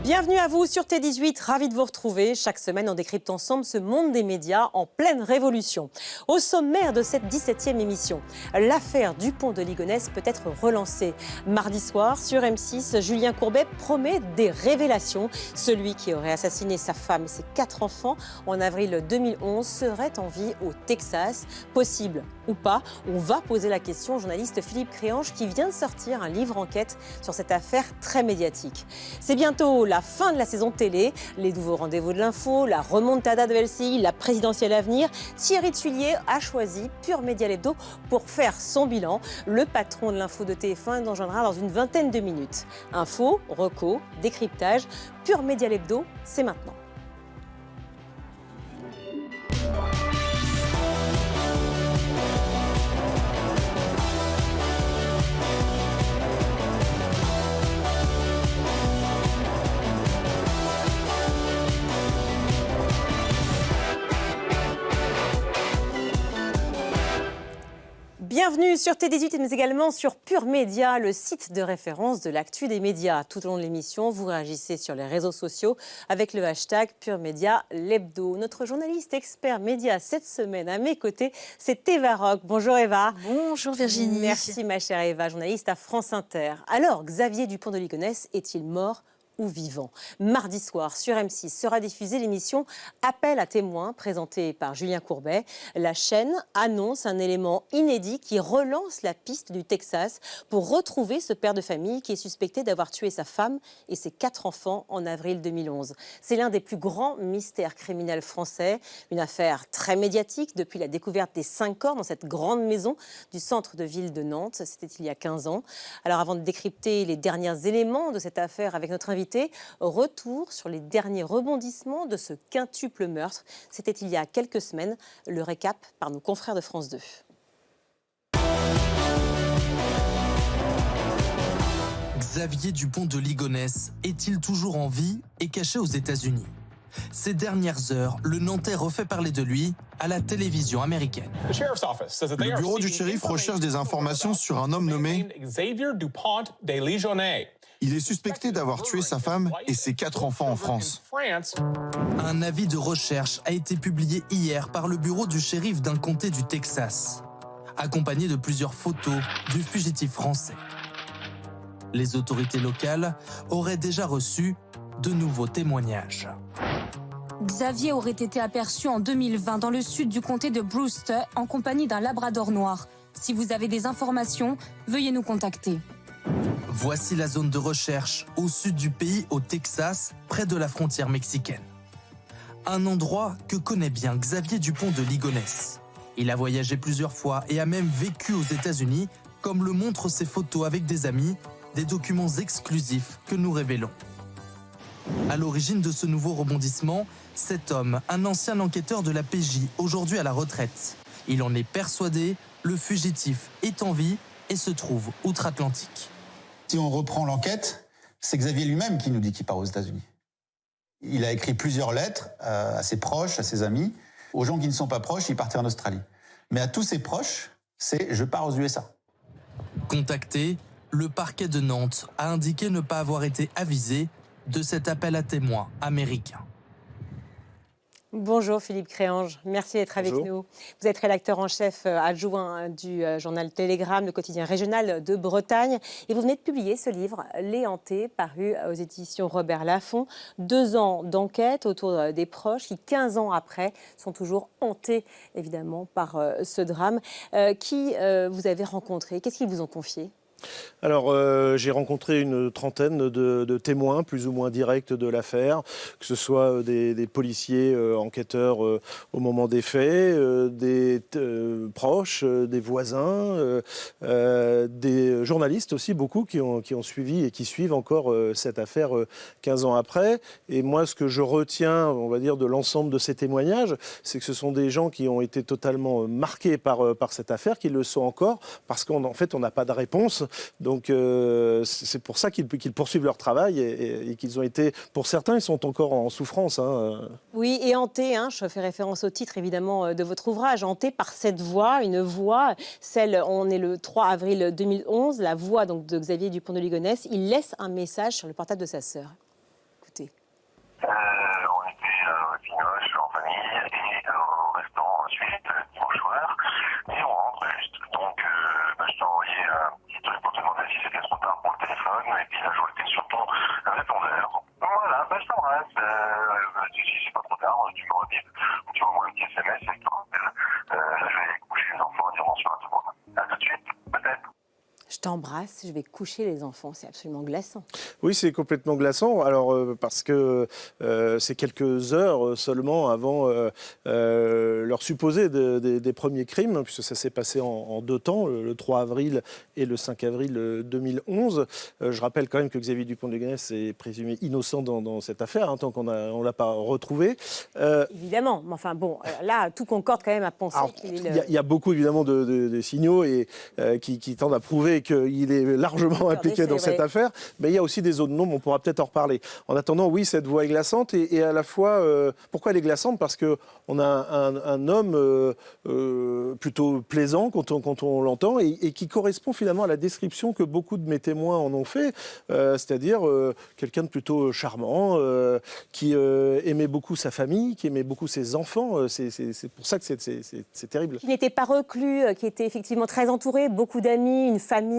Bienvenue à vous sur T18, ravi de vous retrouver. Chaque semaine, on décrypte ensemble ce monde des médias en pleine révolution. Au sommaire de cette 17e émission, l'affaire Dupont de Ligonnès peut être relancée. Mardi soir, sur M6, Julien Courbet promet des révélations. Celui qui aurait assassiné sa femme et ses 4 enfants en avril 2011 serait en vie au Texas. Possible ou pas? On va poser la question au journaliste Philippe Créange qui vient de sortir un livre enquête sur cette affaire très médiatique. C'est bientôt la fin de la saison télé, les nouveaux rendez-vous de l'info, la remontada de LCI, la présidentielle à venir. Thierry Tuilier a choisi Pure Média Lebdo pour faire son bilan. Le patron de l'info de TF1 nous rejoindra dans une vingtaine de minutes. Info, reco, décryptage, Pure Média Lebdo, c'est maintenant. Bienvenue sur T18 mais également sur Pure Média, le site de référence de l'actu des médias. Tout au long de l'émission, vous réagissez sur les réseaux sociaux avec le hashtag Pure Média Lebdo. Notre journaliste expert média cette semaine à mes côtés, c'est Eva Rock. Bonjour Eva. Bonjour Virginie. Merci ma chère Eva, journaliste à France Inter. Alors, Xavier Dupont de Ligonnès est-il mort ou vivant? Mardi soir, sur M6, sera diffusée l'émission Appel à témoins, présentée par Julien Courbet. La chaîne annonce un élément inédit qui relance la piste du Texas pour retrouver ce père de famille qui est suspecté d'avoir tué sa femme et ses 4 enfants en avril 2011. C'est l'un des plus grands mystères criminels français, une affaire très médiatique depuis la découverte des 5 corps dans cette grande maison du centre de ville de Nantes. C'était il y a 15 ans. Alors avant de décrypter les derniers éléments de cette affaire avec notre invité, retour sur les derniers rebondissements de ce quintuple meurtre. C'était il y a quelques semaines. Le récap par nos confrères de France 2. Xavier Dupont de Ligonnès est-il toujours en vie et caché aux États-Unis? Ces dernières heures, le Nantais refait parler de lui à la télévision américaine. Le bureau du shérif recherche des informations sur un homme nommé Xavier Dupont de Ligonnès. Il est suspecté d'avoir tué sa femme et ses 4 enfants en France. Un avis de recherche a été publié hier par le bureau du shérif d'un comté du Texas, accompagné de plusieurs photos du fugitif français. Les autorités locales auraient déjà reçu de nouveaux témoignages. Xavier aurait été aperçu en 2020 dans le sud du comté de Brewster en compagnie d'un labrador noir. Si vous avez des informations, veuillez nous contacter. Voici la zone de recherche au sud du pays, au Texas, près de la frontière mexicaine. Un endroit que connaît bien Xavier Dupont de Ligonnès. Il a voyagé plusieurs fois et a même vécu aux États-Unis, comme le montrent ses photos avec des amis, des documents exclusifs que nous révélons. À l'origine de ce nouveau rebondissement, cet homme, un ancien enquêteur de la PJ, aujourd'hui à la retraite. Il en est persuadé, le fugitif est en vie et se trouve outre-Atlantique. Si on reprend l'enquête, c'est Xavier lui-même qui nous dit qu'il part aux États-Unis. Il a écrit plusieurs lettres à ses proches, à ses amis. Aux gens qui ne sont pas proches, il partait en Australie. Mais à tous ses proches, c'est « je pars aux USA ». Contacté, le parquet de Nantes a indiqué ne pas avoir été avisé de cet appel à témoins américain. Bonjour Philippe Créange, merci d'être avec nous. Vous êtes rédacteur en chef adjoint du journal Télégramme, le quotidien régional de Bretagne. Et vous venez de publier ce livre, Les Hantés, paru aux éditions Robert Laffont. 2 ans d'enquête autour des proches qui, 15 ans après, sont toujours hantés, évidemment, par ce drame. Qui vous avez rencontré? Qu'est-ce qu'ils vous ont confié? Alors, j'ai rencontré une trentaine de témoins, plus ou moins directs de l'affaire, que ce soit des policiers enquêteurs au moment des faits, des proches, des voisins, des journalistes aussi, beaucoup qui ont suivi et qui suivent encore cette affaire 15 ans après. Et moi, ce que je retiens, on va dire, de l'ensemble de ces témoignages, c'est que ce sont des gens qui ont été totalement marqués par cette affaire, qui le sont encore, parce qu'en fait, on n'a pas de réponse. Donc c'est pour ça qu'ils poursuivent leur travail et qu'ils ont été, pour certains, ils sont encore en souffrance. Oui, et hantés, je fais référence au titre évidemment de votre ouvrage, hanté par cette voix, une voix, on est le 3 avril 2011, la voix donc, de Xavier Dupont de Ligonnès. Il laisse un message sur le portable de sa sœur. la suite, dimanche soir, et on rentre juste. Donc, je t'ai envoyé un petit truc pour te demander si c'était trop tard pour le téléphone, et puis là, je vois que t'es sur ton répondeur. Voilà, je t'embrasse. Si c'est pas trop tard, tu me redis, ou tu m'envoies un petit SMS, et je te rappelle. Je vais coucher les enfants et dire bonsoir à tout le monde. À tout de suite, peut-être. Je t'embrasse, je vais coucher les enfants. C'est absolument glaçant. Oui, c'est complètement glaçant. Alors, parce que c'est quelques heures seulement avant leur supposé des premiers crimes, puisque ça s'est passé en deux temps, le 3 avril et le 5 avril 2011. Je rappelle quand même que Xavier Dupont de Ligonnès est présumé innocent dans cette affaire, tant qu'on ne l'a pas retrouvé. Évidemment, mais enfin bon, là, tout concorde quand même à penser qu'il est... Il y a beaucoup évidemment de signaux qui tendent à prouver qu'il est largement impliqué dans cette affaire, mais il y a aussi des zones d'ombre, on pourra peut-être en reparler. En attendant, oui, cette voix est glaçante et à la fois, pourquoi elle est glaçante? Parce qu'on a un homme plutôt plaisant quand on l'entend et qui correspond finalement à la description que beaucoup de mes témoins en ont fait, c'est-à-dire quelqu'un de plutôt charmant, qui aimait beaucoup sa famille, qui aimait beaucoup ses enfants. C'est pour ça que c'est terrible. Qui n'était pas reclus, qui était effectivement très entouré, beaucoup d'amis, une famille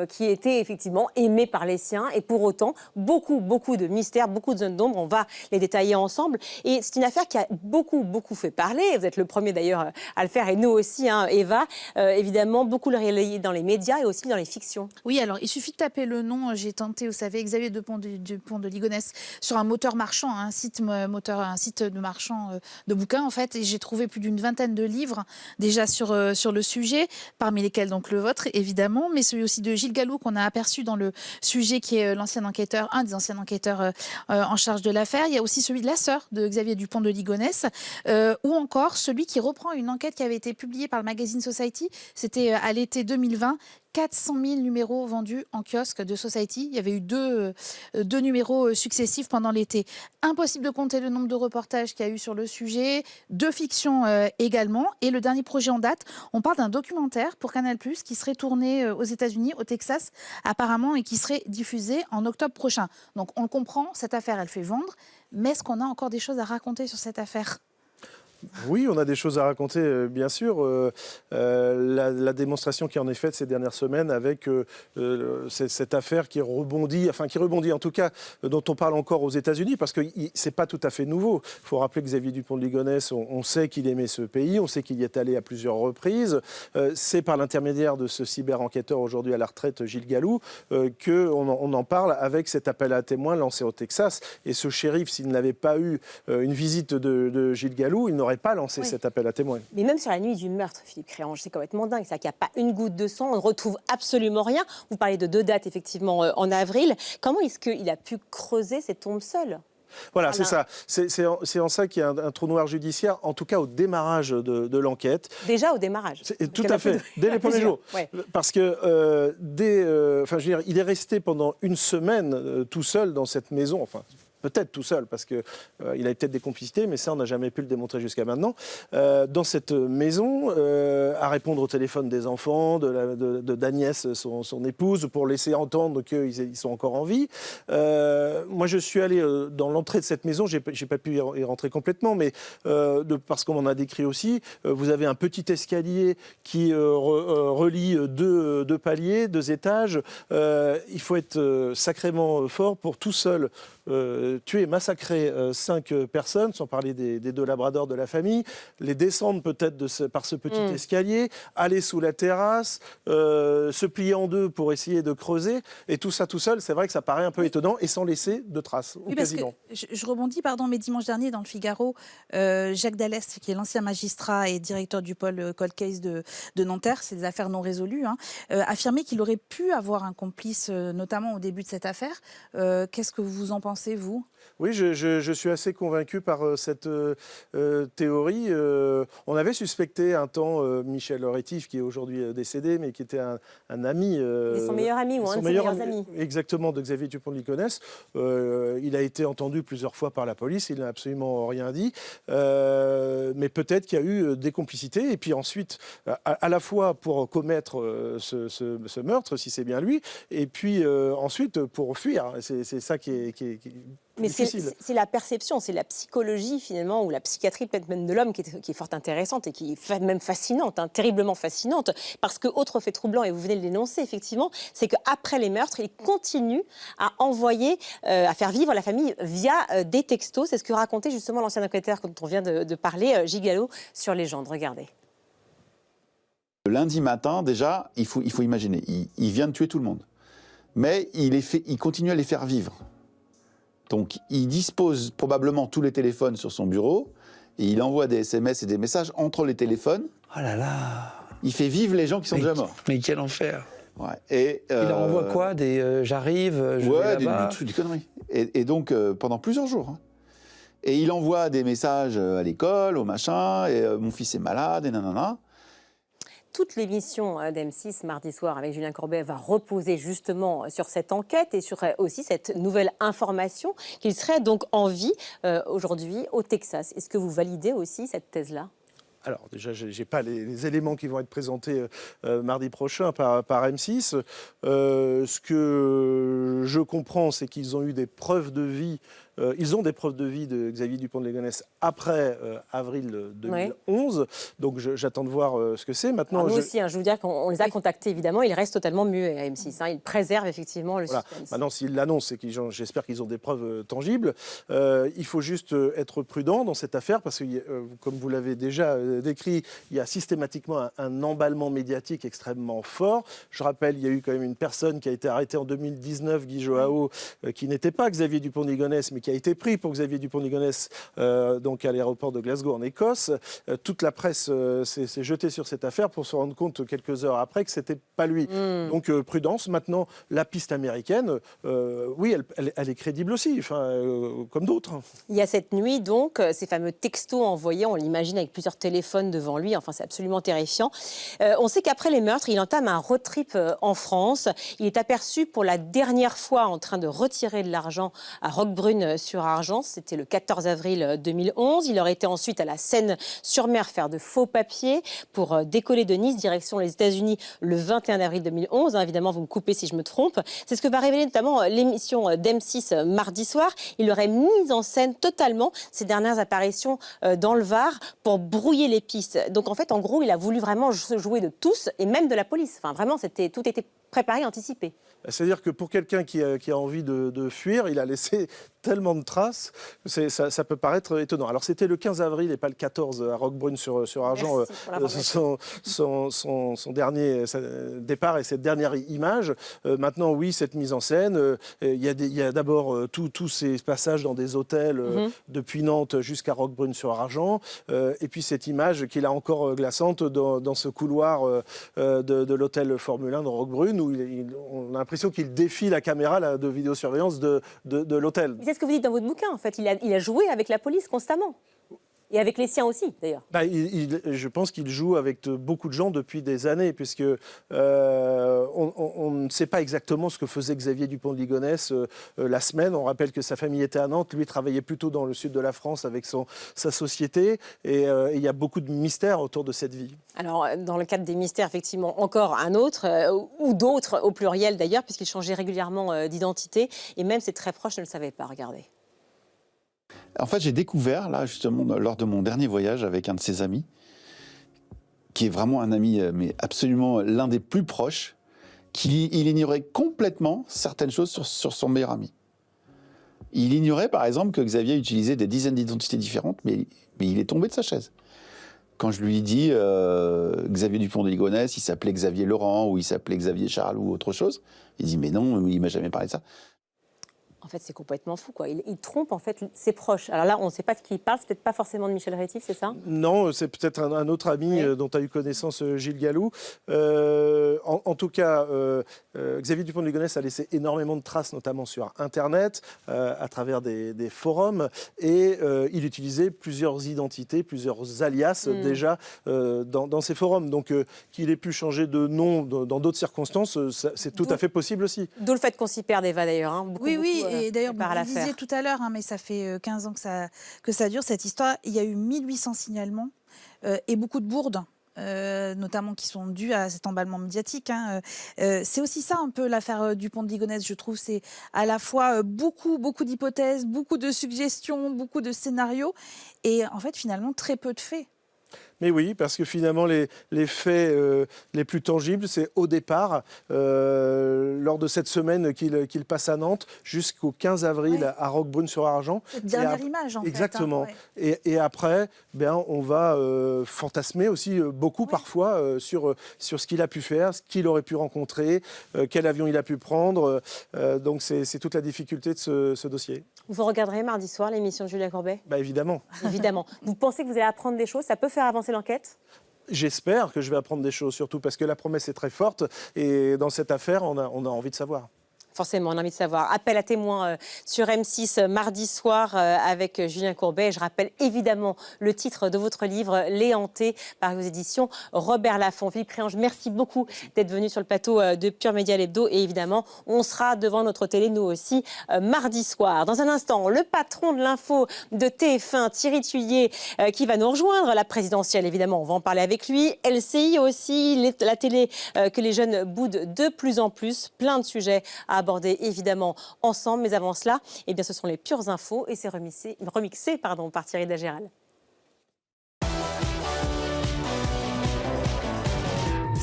qui était effectivement aimée par les siens. Et pour autant, beaucoup de mystères, beaucoup de zones d'ombre. On va les détailler ensemble. Et c'est une affaire qui a beaucoup fait parler. Vous êtes le premier d'ailleurs à le faire, et nous aussi, Eva. Évidemment, beaucoup le relayer dans les médias et aussi dans les fictions. Oui, alors il suffit de taper le nom. J'ai tenté, vous savez, Xavier Dupont de Ligonnès sur un moteur marchand, un site de marchand de bouquins en fait. Et j'ai trouvé plus d'une vingtaine de livres déjà sur le sujet, parmi lesquels donc le vôtre évidemment, mais celui aussi de Gilles Gallou qu'on a aperçu dans le sujet, qui est un des anciens enquêteurs en charge de l'affaire. Il y a aussi celui de la sœur de Xavier Dupont de Ligonnès, ou encore celui qui reprend une enquête qui avait été publiée par le magazine Society. C'était à l'été 2020. 400 000 numéros vendus en kiosque de Society. Il y avait eu deux numéros successifs pendant l'été. Impossible de compter le nombre de reportages qu'il y a eu sur le sujet, de fiction également. Et le dernier projet en date, on parle d'un documentaire pour Canal+, qui serait tourné aux États-Unis, au Texas, apparemment, et qui serait diffusé en octobre prochain. Donc on le comprend, cette affaire, elle fait vendre. Mais est-ce qu'on a encore des choses à raconter sur cette affaire ? Oui, on a des choses à raconter, bien sûr. La démonstration qui en est faite ces dernières semaines avec cette affaire qui rebondit en tout cas, dont on parle encore aux États-Unis, parce que c'est pas tout à fait nouveau. Il faut rappeler que Xavier Dupont de Ligonnès, on sait qu'il aimait ce pays, on sait qu'il y est allé à plusieurs reprises. C'est par l'intermédiaire de ce cyber-enquêteur aujourd'hui à la retraite, Gilles Gallou, qu'on en parle avec cet appel à témoins lancé au Texas. Et ce shérif, s'il n'avait pas eu une visite de Gilles Gallou, il n'aurait pas lancé cet appel à témoins. Mais même sur la nuit du meurtre, Philippe Créange, c'est complètement dingue. C'est-à-dire qu'il n'y a pas une goutte de sang, on ne retrouve absolument rien. Vous parlez de 2 dates, effectivement, en avril. Comment est-ce qu'il a pu creuser cette tombe seule ? Voilà, c'est ça. C'est en ça qu'il y a un trou noir judiciaire, en tout cas au démarrage de l'enquête. Déjà au démarrage. Tout à fait, dès les premiers jours. Ouais. Parce que il est resté pendant une semaine tout seul dans cette maison. Enfin, peut-être tout seul, parce qu'il avait peut-être des complicités, mais ça, on n'a jamais pu le démontrer jusqu'à maintenant. Dans cette maison, à répondre au téléphone des enfants, d'Agnès, son épouse, pour laisser entendre qu'ils sont encore en vie. Moi, je suis allé dans l'entrée de cette maison, j'ai pas pu y rentrer complètement, mais parce qu'on m'en a décrit aussi, vous avez un petit escalier qui relie deux paliers, 2 étages. Il faut être sacrément fort pour tout seul tuer, massacrer 5 personnes, sans parler des 2 labradors de la famille, les descendre peut-être par ce petit escalier, aller sous la terrasse, se plier en 2 pour essayer de creuser, et tout ça tout seul, c'est vrai que ça paraît un peu étonnant, et sans laisser de traces, ou quasiment. Je rebondis, mais dimanche dernier, dans le Figaro, Jacques Dallès, qui est l'ancien magistrat et directeur du pôle Cold Case de Nanterre, c'est des affaires non résolues, affirmait qu'il aurait pu avoir un complice, notamment au début de cette affaire. Qu'est-ce que vous en pensez, vous ? Oui, je suis assez convaincu par cette théorie. On avait suspecté un temps Michel Rétif, qui est aujourd'hui décédé, mais qui était un ami. Son meilleur ami, ou un de ses meilleurs amis. Exactement, de Xavier Dupont de Ligonnès. Il a été entendu plusieurs fois par la police, il n'a absolument rien dit. Mais peut-être qu'il y a eu des complicités. Et puis ensuite, à la fois pour commettre ce meurtre, si c'est bien lui, et puis ensuite pour fuir. C'est ça qui est Mais difficile. c'est la perception, c'est la psychologie finalement, ou la psychiatrie peut-être même de l'homme qui est fort intéressante et qui est même fascinante, hein, terriblement fascinante. Parce que, autre fait troublant, et vous venez de l'énoncer effectivement, c'est qu'après les meurtres, il continue à envoyer, à faire vivre la famille via des textos. C'est ce que racontait justement l'ancien enquêteur dont on vient de parler, Gilles Gallo, sur Légende. Regardez. Le lundi matin, déjà, il faut imaginer, il vient de tuer tout le monde. Mais il continue à les faire vivre. Donc, il dispose probablement tous les téléphones sur son bureau et il envoie des SMS et des messages entre les téléphones. Oh là là. Il fait vivre les gens qui sont déjà morts. Mais quel enfer. Ouais. Et, il leur envoie quoi? Des j'arrive, je vais là-bas. Des conneries. Et donc, pendant plusieurs jours. Hein. Et il envoie des messages à l'école, au machin, et mon fils est malade, et nanana. Toute l'émission d'M6 mardi soir avec Julien Courbet va reposer justement sur cette enquête et sur aussi cette nouvelle information qu'il serait donc en vie aujourd'hui au Texas. Est-ce que vous validez aussi cette thèse-là ? Alors déjà, je n'ai pas les éléments qui vont être présentés mardi prochain par M6. Ce que je comprends, c'est qu'ils ont eu des preuves de vie. Ils ont des preuves de vie de Xavier Dupont de Ligonnès après avril 2011. Oui. Donc j'attends de voir ce que c'est. Maintenant, nous aussi, je veux dire qu'on les a contactés, évidemment. Ils restent totalement muets à M6. Ils préservent effectivement le suspense. Maintenant, s'ils l'annoncent, j'espère qu'ils ont des preuves tangibles. Il faut juste être prudent dans cette affaire parce que, comme vous l'avez déjà décrit, il y a systématiquement un emballement médiatique extrêmement fort. Je rappelle, il y a eu quand même une personne qui a été arrêtée en 2019, Guy Joao, qui n'était pas Xavier Dupont de Ligonnès, mais qui a été pris pour Xavier Dupont de Ligonnès donc à l'aéroport de Glasgow en Écosse. Toute la presse s'est jetée sur cette affaire pour se rendre compte quelques heures après que c'était pas lui. Donc prudence. Maintenant, la piste américaine, oui, elle est crédible aussi, comme d'autres. Il y a cette nuit donc ces fameux textos envoyés, on l'imagine avec plusieurs téléphones devant lui. Enfin, c'est absolument terrifiant. On sait qu'après les meurtres, il entame un road trip en France. Il est aperçu pour la dernière fois en train de retirer de l'argent à Roquebrune-sur-Argent. C'était le 14 avril 2011. Il aurait été ensuite à la Seine-sur-Mer faire de faux papiers pour décoller de Nice, direction les États-Unis, le 21 avril 2011. Évidemment, vous me coupez si je me trompe. C'est ce que va révéler notamment l'émission d'M6 mardi soir. Il aurait mis en scène totalement ses dernières apparitions dans le Var pour brouiller les pistes. Donc en fait, en gros, il a voulu vraiment se jouer de tous et même de la police. Enfin, vraiment, tout était préparé, anticipé. C'est-à-dire que pour quelqu'un qui a envie de fuir, il a laissé tellement de traces, ça peut paraître étonnant. Alors c'était le 15 avril et pas le 14 à Roquebrune-sur-Argent, son dernier départ et cette dernière image. Maintenant, oui, cette mise en scène, il y a d'abord tous ces passages dans des hôtels depuis Nantes jusqu'à Roquebrune-sur-Argent, et puis cette image qui est là encore glaçante dans ce couloir de l'hôtel Formule 1 de Roquebrune où on a l'impression qu'il défie la caméra de vidéosurveillance de l'hôtel. C'est ce que vous dites dans votre bouquin, en fait. Il a joué avec la police constamment. Et avec les siens aussi, d'ailleurs. Je pense qu'il joue avec beaucoup de gens depuis des années, puisque on ne sait pas exactement ce que faisait Xavier Dupont de Ligonnès la semaine. On rappelle que sa famille était à Nantes. Lui travaillait plutôt dans le sud de la France avec sa société. Et il y a beaucoup de mystères autour de cette vie. Alors, dans le cadre des mystères, effectivement, encore un autre, ou d'autres au pluriel d'ailleurs, puisqu'il changeait régulièrement d'identité. Et même ses très proches ne le savaient pas. Regardez. En fait, j'ai découvert, là, justement, lors de mon dernier voyage avec un de ses amis, qui est vraiment un ami, mais absolument l'un des plus proches, qu'il ignorait complètement certaines choses sur son meilleur ami. Il ignorait, par exemple, que Xavier utilisait des dizaines d'identités différentes, mais il est tombé de sa chaise. Quand je lui ai dit Xavier Dupont de Ligonnès, il s'appelait Xavier Laurent, ou il s'appelait Xavier Charles, ou autre chose, il dit « mais non, il m'a jamais parlé de ça ». En fait, c'est complètement fou, quoi. Il trompe, en fait, ses proches. Alors là, on ne sait pas de qui il parle. C'est peut-être pas forcément de Michel Rétif, c'est ça? Non, c'est peut-être un autre ami dont a eu connaissance Gilles Gallo. En tout cas, Xavier Dupont de Ligonnès a laissé énormément de traces, notamment sur Internet, à travers des forums. Et il utilisait plusieurs identités, plusieurs alias déjà dans ces forums. Donc, qu'il ait pu changer de nom dans d'autres circonstances, c'est tout à fait possible aussi. D'où le fait qu'on s'y perd, Eva, d'ailleurs. Hein. Oui. Et d'ailleurs, vous le disiez tout à l'heure, mais ça fait 15 ans que ça dure, cette histoire. Il y a eu 1800 signalements et beaucoup de bourdes. notamment qui sont dus à cet emballement médiatique. C'est aussi ça un peu l'affaire Dupont de Ligonnès, je trouve. C'est à la fois beaucoup d'hypothèses, beaucoup de suggestions, beaucoup de scénarios et en fait finalement très peu de faits. Mais oui, parce que finalement, les faits les plus tangibles, c'est au départ, lors de cette semaine qu'il passe à Nantes, jusqu'au 15 avril à Roquebrune-sur-Argent. Cette dernière image, en fait. Exactement. Ouais. Et après, on va fantasmer aussi beaucoup parfois sur ce qu'il a pu faire, ce qu'il aurait pu rencontrer, quel avion il a pu prendre. Donc c'est toute la difficulté de ce dossier. Vous regarderez mardi soir l'émission de Julien Courbet ? Évidemment. Évidemment. Vous pensez que vous allez apprendre des choses ? Ça peut faire avancer l'enquête ? J'espère que je vais apprendre des choses, surtout parce que la promesse est très forte. Et dans cette affaire, on a envie de savoir. Forcément, on a envie de savoir. Appel à témoins sur M6 mardi soir avec Julien Courbet. Je rappelle évidemment le titre de votre livre, Les Hantés, paru aux éditions Robert Laffont. Philippe Créange, merci beaucoup d'être venu sur le plateau de Pure Média l'Hebdo. Et évidemment, on sera devant notre télé, nous aussi, mardi soir. Dans un instant, le patron de l'info de TF1, Thierry Tuillier, qui va nous rejoindre. La présidentielle, évidemment, on va en parler avec lui. LCI aussi, la télé que les jeunes boudent de plus en plus. Plein de sujets à aborder évidemment ensemble, mais avant cela, eh bien, ce sont les pures infos et c'est remixé par Thierry Dagéral.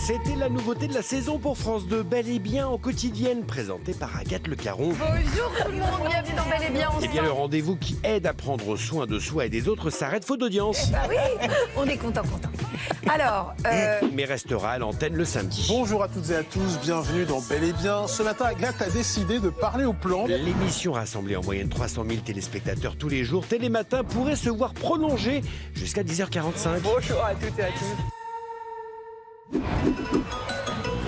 C'était la nouveauté de la saison pour France 2, Bel et Bien en quotidienne, présentée par Agathe Le Caron. Bonjour tout le monde, bienvenue dans Bel et Bien ensemble. Eh bien, le rendez-vous qui aide à prendre soin de soi et des autres s'arrête faute d'audience. Bah oui, on est content. Alors, mais restera à l'antenne le samedi. Bonjour à toutes et à tous, bienvenue dans Bel et Bien. Ce matin, Agathe a décidé de parler au plan. L'émission rassemblait en moyenne 300 000 téléspectateurs tous les jours. Télématin pourrait se voir prolongée jusqu'à 10h45. bonjour à toutes et à tous.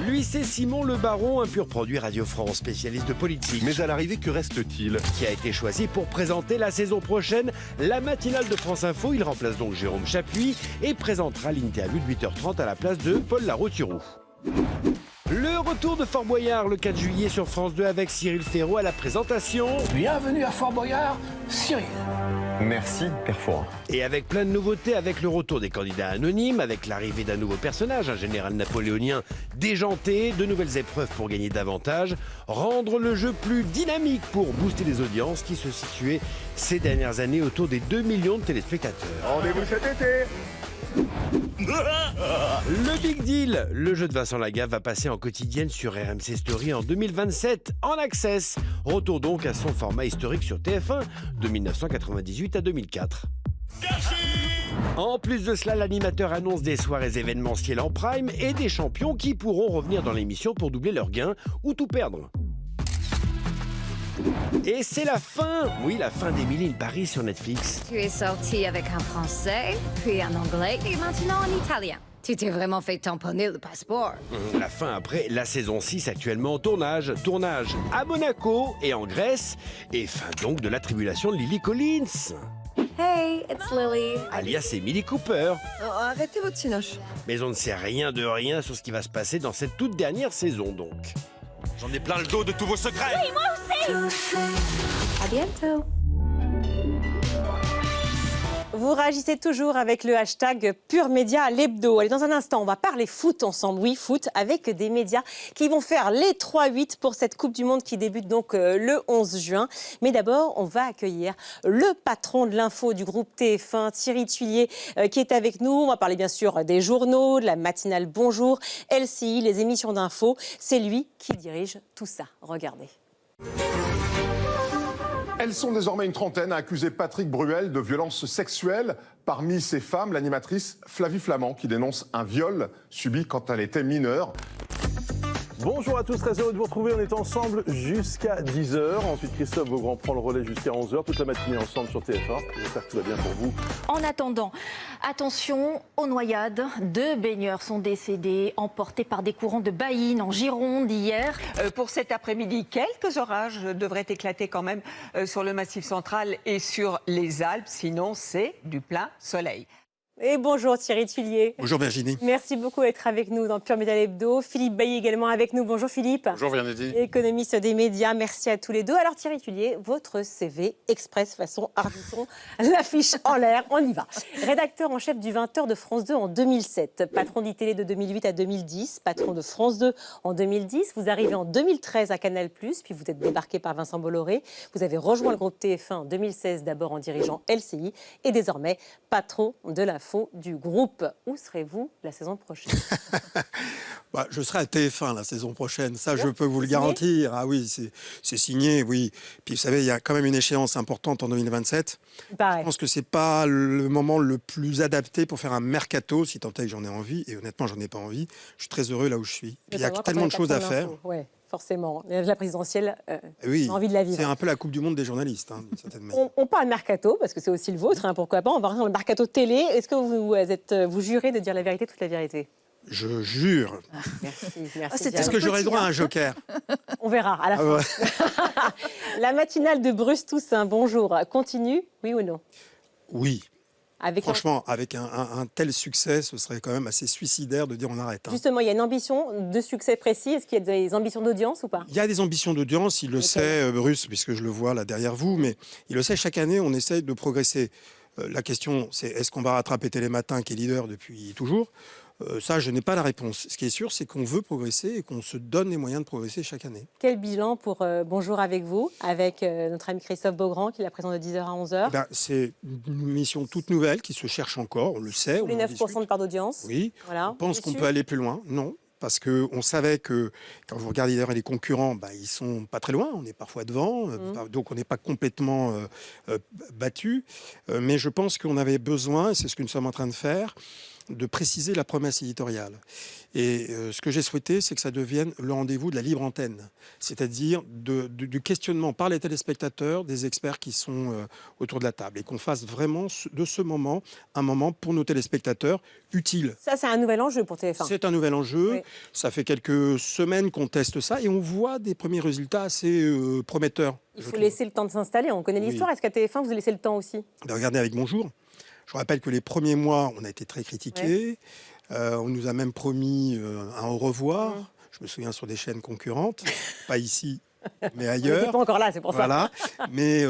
Lui, c'est Simon Le Baron, un pur produit Radio France, spécialiste de politique. Mais à l'arrivée, que reste-t-il ? Qui a été choisi pour présenter la saison prochaine la matinale de France Info. Il remplace donc Jérôme Chapuis et présentera l'interview de 8h30 à la place de Paul Laroturo. Le retour de Fort Boyard le 4 juillet sur France 2 avec Cyril Ferraud à la présentation. Bienvenue à Fort Boyard, Cyril. Merci, Père Fort. Et avec plein de nouveautés, avec le retour des candidats anonymes, avec l'arrivée d'un nouveau personnage, un général napoléonien déjanté, de nouvelles épreuves pour gagner davantage, rendre le jeu plus dynamique pour booster les audiences qui se situaient ces dernières années autour des 2 millions de téléspectateurs. Rendez-vous cet été. Le Big Deal, le jeu de Vincent Lagaffe va passer en quotidienne sur RMC Story en 2027, en access. Retour donc à son format historique sur TF1 de 1998 à 2004. En plus de cela, l'animateur annonce des soirées événementielles en prime et des champions qui pourront revenir dans l'émission pour doubler leurs gains ou tout perdre. Et c'est la fin, oui, la fin d'Emily in Paris sur Netflix. Tu es sorti avec un Français, puis un Anglais et maintenant un Italien. Tu t'es vraiment fait tamponner le passeport. La fin après la saison 6 actuellement en tournage. Tournage à Monaco et en Grèce. Et fin donc de la tribulation de Lily Collins. Hey, it's Lily. Alias Emily Cooper. Oh, arrêtez votre cinoche. Mais on ne sait rien de rien sur ce qui va se passer dans cette toute dernière saison donc. J'en ai plein le dos de tous vos secrets. Oui, moi aussi. À bientôt. Vous réagissez toujours avec le hashtag Pure Média l'Hebdo. Allez, dans un instant, on va parler foot ensemble. Oui, foot, avec des médias qui vont faire les 3-8 pour cette Coupe du Monde qui débute donc le 11 juin. Mais d'abord, on va accueillir le patron de l'info du groupe TF1, Thierry Tuillier, qui est avec nous. On va parler bien sûr des journaux, de la matinale Bonjour, LCI, les émissions d'info. C'est lui qui dirige tout ça. Regardez. Elles sont désormais une trentaine à accuser Patrick Bruel de violences sexuelles. Parmi ces femmes, l'animatrice Flavie Flament qui dénonce un viol subi quand elle était mineure. Bonjour à tous, très heureux de vous retrouver. On est ensemble jusqu'à 10h. Ensuite, Christophe Beaugrand prend le relais jusqu'à 11h. Toute la matinée ensemble sur TF1. J'espère que tout va bien pour vous. En attendant, attention aux noyades. 2 baigneurs sont décédés, emportés par des courants de Baïnes en Gironde hier. Pour cet après-midi, quelques orages devraient éclater quand même sur le Massif central et sur les Alpes. Sinon, c'est du plein soleil. Et bonjour Thierry Tullier. Bonjour Virginie. Merci beaucoup d'être avec nous dans Pure Média Hebdo. Philippe Bailly également avec nous. Bonjour Philippe. Bonjour Virginie. Économiste des médias, merci à tous les deux. Alors Thierry Tullier, votre CV express façon Ardisson, l'affiche en l'air, on y va. Rédacteur en chef du 20h de France 2 en 2007, patron d'ITélé de 2008 à 2010, patron de France 2 en 2010. Vous arrivez en 2013 à Canal+, puis vous êtes débarqué par Vincent Bolloré. Vous avez rejoint le groupe TF1 en 2016, d'abord en dirigeant LCI et désormais patron de l'info du groupe. Où serez-vous la saison prochaine? Je serai à TF1 la saison prochaine, ça je peux vous le garantir. Ah oui, c'est signé, oui. Puis vous savez, il y a quand même une échéance importante en 2027. Je pense que c'est pas le moment le plus adapté pour faire un mercato, si tant est que j'en ai envie. Et honnêtement, j'en ai pas envie. Je suis très heureux là où je suis. Puis il y a tellement de choses à faire. Ouais. Forcément, la présidentielle, oui, on a envie de la vivre. C'est un peu la Coupe du Monde des journalistes, d'une certaine manière. On parle mercato, parce que c'est aussi le vôtre, pourquoi pas. On va rentrer dans le mercato télé. Est-ce que vous jurez de dire la vérité, toute la vérité? Je jure. Merci. Est-ce que j'aurai droit à un joker? On verra à la fin. La matinale de Bruce Toussaint, bonjour, continue, oui ou non? Oui. Franchement, avec un tel succès, ce serait quand même assez suicidaire de dire on arrête. Justement, il y a une ambition de succès précis. Est-ce qu'il y a des ambitions d'audience ou pas? Il y a des ambitions d'audience, il le sait, Bruce, puisque je le vois là derrière vous, mais il le sait, chaque année, on essaye de progresser. La question, c'est est-ce qu'on va rattraper Télématin, qui est leader depuis toujours? Ça, je n'ai pas la réponse. Ce qui est sûr, c'est qu'on veut progresser et qu'on se donne les moyens de progresser chaque année. Quel bilan pour Bonjour avec vous, avec notre ami Christophe Beaugrand, qui la présente de 10h à 11h? C'est une mission toute nouvelle qui se cherche encore, on le sait. Tous les 9% de part d'audience. Oui, voilà. On pense qu'on peut aller plus loin. Non, parce qu'on savait que, quand vous regardez d'ailleurs les concurrents, ils ne sont pas très loin, on est parfois devant, donc on n'est pas complètement battu. Mais je pense qu'on avait besoin, et c'est ce que nous sommes en train de faire, de préciser la promesse éditoriale. Et ce que j'ai souhaité, c'est que ça devienne le rendez-vous de la libre antenne, c'est-à-dire du questionnement par les téléspectateurs des experts qui sont autour de la table, et qu'on fasse vraiment de ce moment un moment pour nos téléspectateurs utile. Ça, c'est un nouvel enjeu pour TF1. C'est un nouvel enjeu. Oui. Ça fait quelques semaines qu'on teste ça, et on voit des premiers résultats assez prometteurs. Il faut laisser le temps de s'installer. On connaît l'histoire. Est-ce qu'à TF1, vous laissez le temps aussi? Regardez avec Bonjour. Je rappelle que les premiers mois, on a été très critiqués. On nous a même promis un au revoir. Je me souviens sur des chaînes concurrentes, pas ici, mais ailleurs. On n'était pas encore là, c'est pour ça. Mais,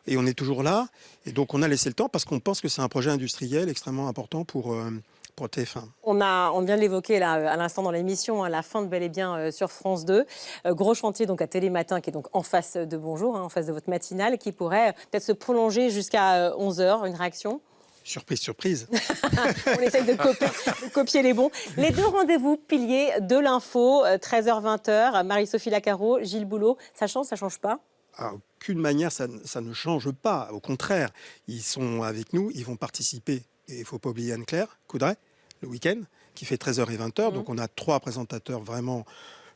et on est toujours là. Et donc, on a laissé le temps parce qu'on pense que c'est un projet industriel extrêmement important pour TF1. On vient de l'évoquer là à l'instant dans l'émission, à la fin de Bel et Bien sur France 2. Gros chantier donc à Télématin qui est donc en face de Bonjour, en face de votre matinale, qui pourrait peut-être se prolonger jusqu'à 11h. Une réaction? Surprise, surprise. On essaye de copier les bons. Les deux rendez-vous piliers de l'info, 13h-20h, Marie-Sophie Lacaro, Gilles Boulot, ça change pas? À aucune manière, ça ne change pas. Au contraire, ils sont avec nous, ils vont participer. Et il ne faut pas oublier Anne-Claire Coudray, le week-end, qui fait 13h et 20h. Donc on a 3 présentateurs vraiment,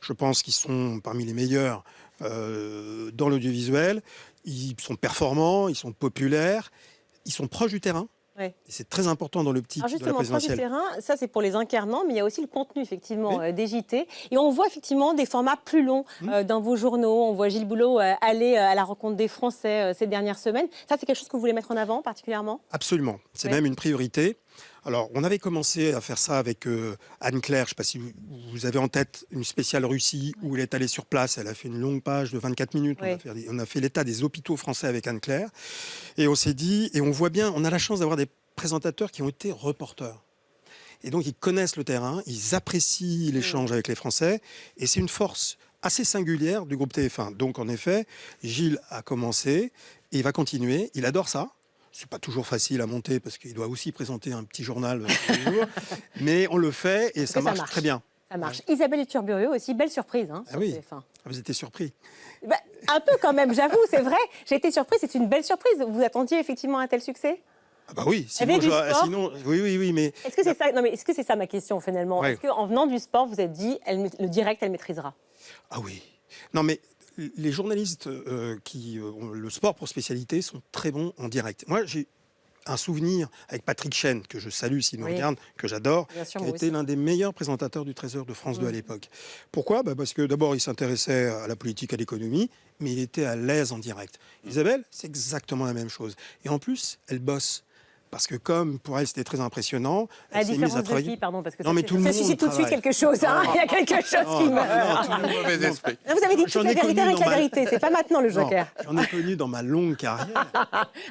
je pense, qui sont parmi les meilleurs dans l'audiovisuel. Ils sont performants, ils sont populaires, ils sont proches du terrain. Ouais. C'est très important dans l'optique de la présidentielle. Du terrain, ça c'est pour les incarnants, mais il y a aussi le contenu effectivement des JT. Et on voit effectivement des formats plus longs dans vos journaux. On voit Gilles Boulot aller à la rencontre des Français ces dernières semaines. Ça c'est quelque chose que vous voulez mettre en avant particulièrement? Absolument. C'est même une priorité. Alors, on avait commencé à faire ça avec Anne-Claire. Je ne sais pas si vous avez en tête une spéciale Russie où elle est allée sur place. Elle a fait une longue page de 24 minutes. Oui. On a fait l'état des hôpitaux français avec Anne-Claire. Et on s'est dit, et on voit bien, on a la chance d'avoir des présentateurs qui ont été reporters. Et donc, ils connaissent le terrain, ils apprécient l'échange avec les Français. Et c'est une force assez singulière du groupe TF1. Donc, en effet, Gilles a commencé et il va continuer. Il adore ça. C'est pas toujours facile à monter parce qu'il doit aussi présenter un petit journal tous les jours. Mais on le fait et ça marche très bien. Ça marche. Ouais. Isabelle Turburieux aussi, belle surprise. Oui, vous étiez surpris. Un peu quand même, j'avoue, c'est vrai. J'ai été surprise, c'est une belle surprise. Vous attendiez effectivement un tel succès? Oui, sinon, oui, mais... Est-ce que c'est ça, non, mais est-ce que c'est ça ma question finalement? Est-ce qu'en venant du sport, vous êtes dit, le direct, elle maîtrisera? Ah oui. Non, mais les journalistes qui ont le sport pour spécialité sont très bons en direct. Moi, j'ai un souvenir avec Patrick Chêne, que je salue s'il nous regarde, que j'adore, qui a été l'un des meilleurs présentateurs du 13h de France 2 à l'époque. Pourquoi? Parce que d'abord, il s'intéressait à la politique, à l'économie, mais il était à l'aise en direct. Isabelle, c'est exactement la même chose. Et en plus, elle bosse. Parce que comme pour elle, c'était très impressionnant, La elle s'est mise différence à de travailler. qui, pardon, parce que Non, mais tout le ça monde suscite tout de suite travaille. quelque chose. Hein. Il y a quelque chose qui meurt. Mauvais esprit. Vous avez dit toute J'en la ai vérité connu avec dans la ma- vérité. C'est pas maintenant le Non, joker. j'en ai connu dans ma longue carrière.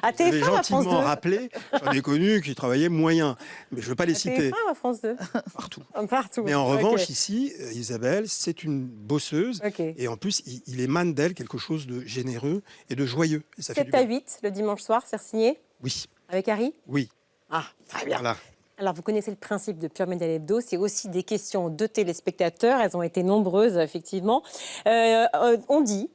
À Je l'ai TF1 ou à France 2 gentiment rappelé. J'en ai connu qui travaillaient moyen. Mais je ne veux pas les À citer. TF1 ou à France 2 Partout. Partout. Mais en Ok. revanche, ici, Isabelle, c'est une bosseuse. Ok. Et en plus, il émane d'elle quelque chose de généreux et de joyeux. Et ça fait du 7 à bien. 8 le dimanche soir, c'est signé Oui, avec Harry. oui. Ah, très bien. Voilà. Alors, vous connaissez le principe de Pure Média Hebdo, c'est aussi des questions de téléspectateurs, elles ont été nombreuses, effectivement. On dit,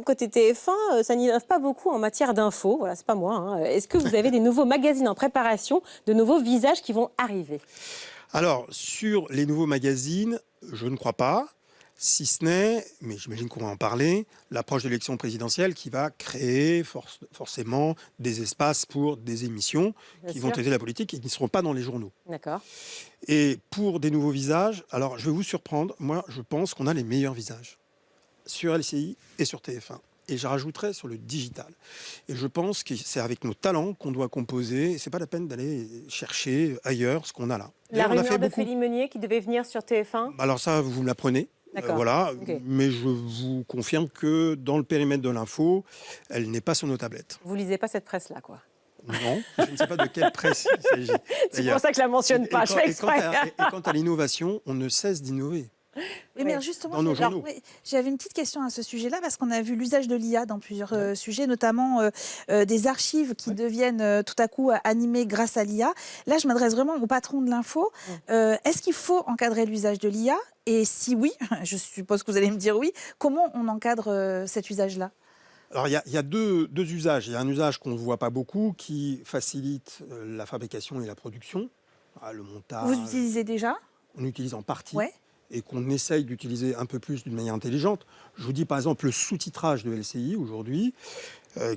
côté TF1, ça n'innove pas beaucoup en matière d'infos, voilà, c'est pas moi. Hein. Est-ce que vous avez des nouveaux magazines en préparation, de nouveaux visages qui vont arriver? Alors, sur les nouveaux magazines, je ne crois pas. Si ce n'est, mais j'imagine qu'on va en parler, l'approche de l'élection présidentielle qui va créer forcément des espaces pour des émissions Bien qui sûr. vont traiter la politique et qui ne seront pas dans les journaux. D'accord. Et pour des nouveaux visages, alors je vais vous surprendre, moi je pense qu'on a les meilleurs visages sur LCI et sur TF1. Et je rajouterai sur le digital. Et je pense que c'est avec nos talents qu'on doit composer. Et c'est pas la peine d'aller chercher ailleurs ce qu'on a là. La D'ailleurs, on a rumeur fait de beaucoup. Félix Meunier qui devait venir sur TF1. Alors ça, vous me l'apprenez. D'accord. Voilà, Ok. mais je vous confirme que dans le périmètre de l'info, elle n'est pas sur nos tablettes. Vous lisez pas cette presse-là, quoi. Non, je ne sais pas de quelle presse il s'agit. C'est pour ça que je la mentionne pas, je fais exprès. Et quant à l'innovation, on ne cesse d'innover. Oui, mais justement, Dans nos alors, journaux. oui, j'avais une petite question à ce sujet-là, parce qu'on a vu l'usage de l'IA dans plusieurs sujets, notamment des archives qui deviennent tout à coup animées grâce à l'IA. Là, je m'adresse vraiment au patron de l'info. Est-ce qu'il faut encadrer l'usage de l'IA? Et si oui, je suppose que vous allez me dire oui, comment on encadre cet usage-là? Alors, il y a deux usages. Il y a un usage qu'on ne voit pas beaucoup qui facilite la fabrication et la production, le montage. Vous utilisez déjà? On utilise en partie. Ouais. Et qu'on essaye d'utiliser un peu plus d'une manière intelligente. Je vous dis par exemple le sous-titrage de LCI aujourd'hui,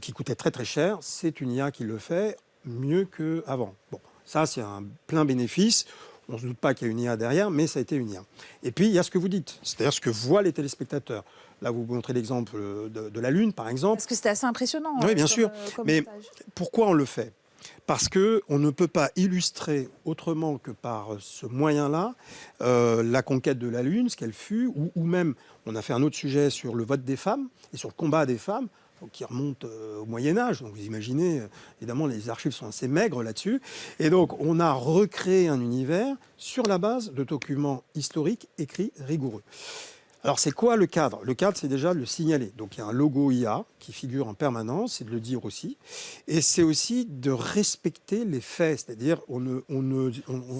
qui coûtait très très cher, c'est une IA qui le fait mieux qu'avant. Bon, ça c'est un plein bénéfice. On ne se doute pas qu'il y a une IA derrière, mais ça a été une IA. Et puis il y a ce que vous dites, c'est-à-dire ce que voient les téléspectateurs. Là, vous montrez l'exemple de la Lune, par exemple. Parce que c'était assez impressionnant. Oui, bien comme, sûr. comme Mais montage. pourquoi on le fait? Parce qu'on ne peut pas illustrer autrement que par ce moyen-là la conquête de la Lune, ce qu'elle fut, ou même, on a fait un autre sujet sur le vote des femmes et sur le combat des femmes, donc qui remonte au Moyen-Âge. Donc vous imaginez, évidemment, les archives sont assez maigres là-dessus. Et donc, on a recréé un univers sur la base de documents historiques écrits rigoureux. Alors, c'est quoi le cadre? Le cadre, c'est déjà de le signaler. Donc, il y a un logo IA qui figure en permanence, c'est de le dire aussi. Et c'est aussi de respecter les faits, c'est-à-dire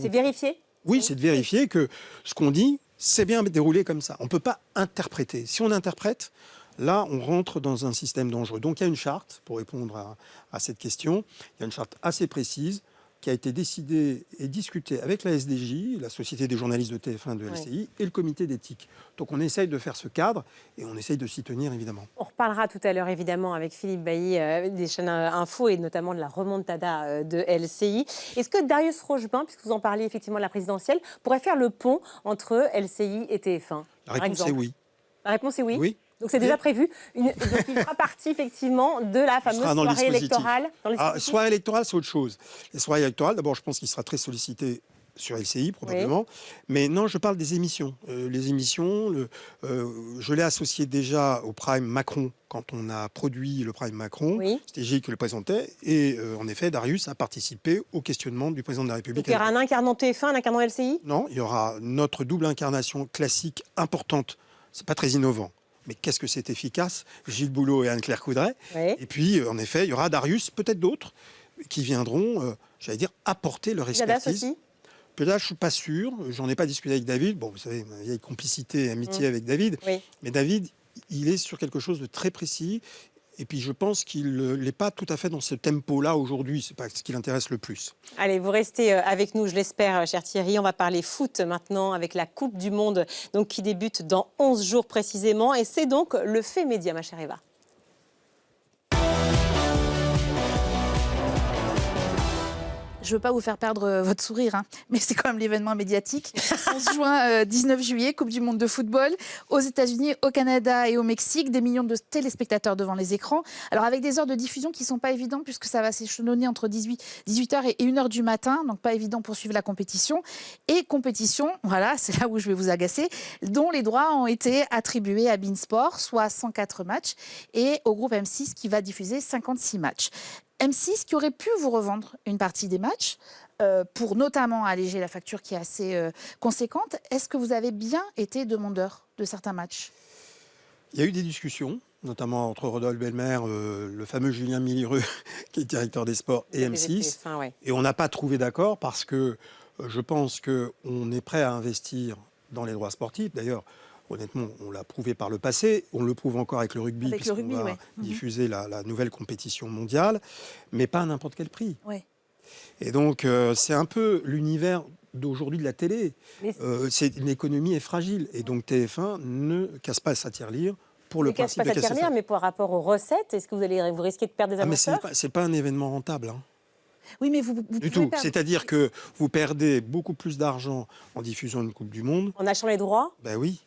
C'est vérifié? Oui, c'est de vérifier que ce qu'on dit, c'est bien déroulé comme ça. On ne peut pas interpréter. Si on interprète, là, on rentre dans un système dangereux. Donc, il y a une charte, pour répondre à cette question, il y a une charte assez précise qui a été décidée et discutée avec la SDJ, la Société des journalistes de TF1 de LCI, et le comité d'éthique. Donc on essaye de faire ce cadre et on essaye de s'y tenir, évidemment. On reparlera tout à l'heure, évidemment, avec Philippe Bailly des chaînes Info et notamment de la remontada de LCI. Est-ce que Darius Rochebin, puisque vous en parliez effectivement de la présidentielle, pourrait faire le pont entre LCI et TF1? La réponse est oui. La réponse est oui? Oui. Donc c'est déjà prévu. Donc il fera partie effectivement de la fameuse soirée électorale. Soirée électorale, c'est autre chose. Les soirées électorales, d'abord, je pense qu'il sera très sollicité sur LCI, probablement. Oui. Mais non, je parle des émissions. Les émissions, je l'ai associé déjà au Prime Macron, quand on a produit le Prime Macron. Oui. C'était Gilles qui le présentait. Et en effet, Darius a participé au questionnement du président de la République. Donc il y aura un incarnant TF1, un incarnant LCI? Non, il y aura notre double incarnation classique importante. C'est pas très innovant. Mais qu'est-ce que c'est efficace? Gilles Boulot et Anne-Claire Coudray. Oui. Et puis, en effet, il y aura Darius, peut-être d'autres, qui viendront, j'allais dire, apporter leur expertise. Aussi? Peut-être, je ne suis pas sûr. J'en ai pas discuté avec David. Bon, vous savez, ma vieille complicité et amitié avec David. Oui. Mais David, il est sur quelque chose de très précis. Et puis, je pense qu'il n'est pas tout à fait dans ce tempo-là aujourd'hui. Ce n'est pas ce qui l'intéresse le plus. Allez, vous restez avec nous, je l'espère, cher Thierry. On va parler foot maintenant avec la Coupe du Monde donc, qui débute dans 11 jours précisément. Et c'est donc le fait média, ma chère Eva. je ne veux pas vous faire perdre votre sourire, hein, mais c'est quand même l'événement médiatique. 11 juin, 19 juillet, Coupe du monde de football, aux États-Unis, au Canada et au Mexique, des millions de téléspectateurs devant les écrans. Alors avec des heures de diffusion qui ne sont pas évidentes, puisque ça va s'échelonner entre 18h et 1h du matin, donc pas évident pour suivre la compétition. Et compétition, voilà, c'est là où je vais vous agacer, dont les droits ont été attribués à beIN Sport, soit 104 matchs, et au groupe M6 qui va diffuser 56 matchs. M6 qui aurait pu vous revendre une partie des matchs pour notamment alléger la facture qui est assez conséquente. Est-ce que vous avez bien été demandeur de certains matchs ? Il y a eu des discussions, notamment entre Rodolphe Belmer, le fameux Julien Millireux, qui est directeur des sports, et M6. TF1, ouais. Et on n'a pas trouvé d'accord parce que je pense qu'on est prêt à investir dans les droits sportifs. D'ailleurs, honnêtement, on l'a prouvé par le passé, on le prouve encore avec le rugby, puisqu'on va diffuser la nouvelle compétition mondiale, mais pas à n'importe quel prix. Ouais. Et donc, c'est un peu l'univers d'aujourd'hui de la télé. L'économie est fragile, et donc TF1 ne casse pas sa tirelire pour le principe de casser sa... Mais par rapport aux recettes, est-ce que vous risquez de perdre des annonceurs ? Mais c'est pas un événement rentable. Hein. Oui, mais vous du tout. C'est-à-dire que vous perdez beaucoup plus d'argent en diffusant une Coupe du Monde. En achetant les droits ? Ben oui.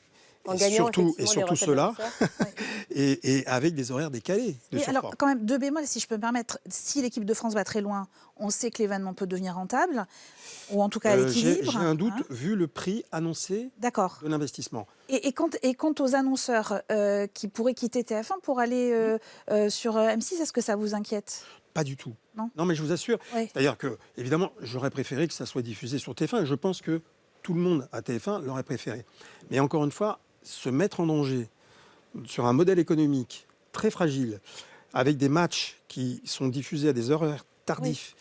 En gagnant surtout cela, et avec des horaires décalés. Alors, quand même, deux bémols, si je peux me permettre. Si l'équipe de France va très loin, on sait que l'événement peut devenir rentable, ou en tout cas à l'équilibre. J'ai un doute, vu le prix annoncé de l'investissement. Et quant aux annonceurs qui pourraient quitter TF1 pour aller sur M6, est-ce que ça vous inquiète ? Pas du tout. Non, mais je vous assure. Oui. C'est-à-dire que, évidemment, j'aurais préféré que ça soit diffusé sur TF1, et je pense que tout le monde à TF1 l'aurait préféré. Mais encore une fois, se mettre en danger sur un modèle économique très fragile, avec des matchs qui sont diffusés à des horaires tardifs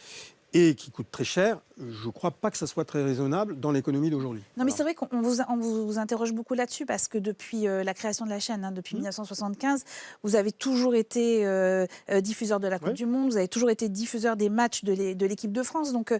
et qui coûtent très cher, je ne crois pas que ça soit très raisonnable dans l'économie d'aujourd'hui. Non, mais c'est vrai qu'on vous interroge beaucoup là-dessus, parce que depuis la création de la chaîne, depuis 1975, vous avez toujours été diffuseur de la Coupe du Monde, vous avez toujours été diffuseur des matchs de l'équipe de France. Donc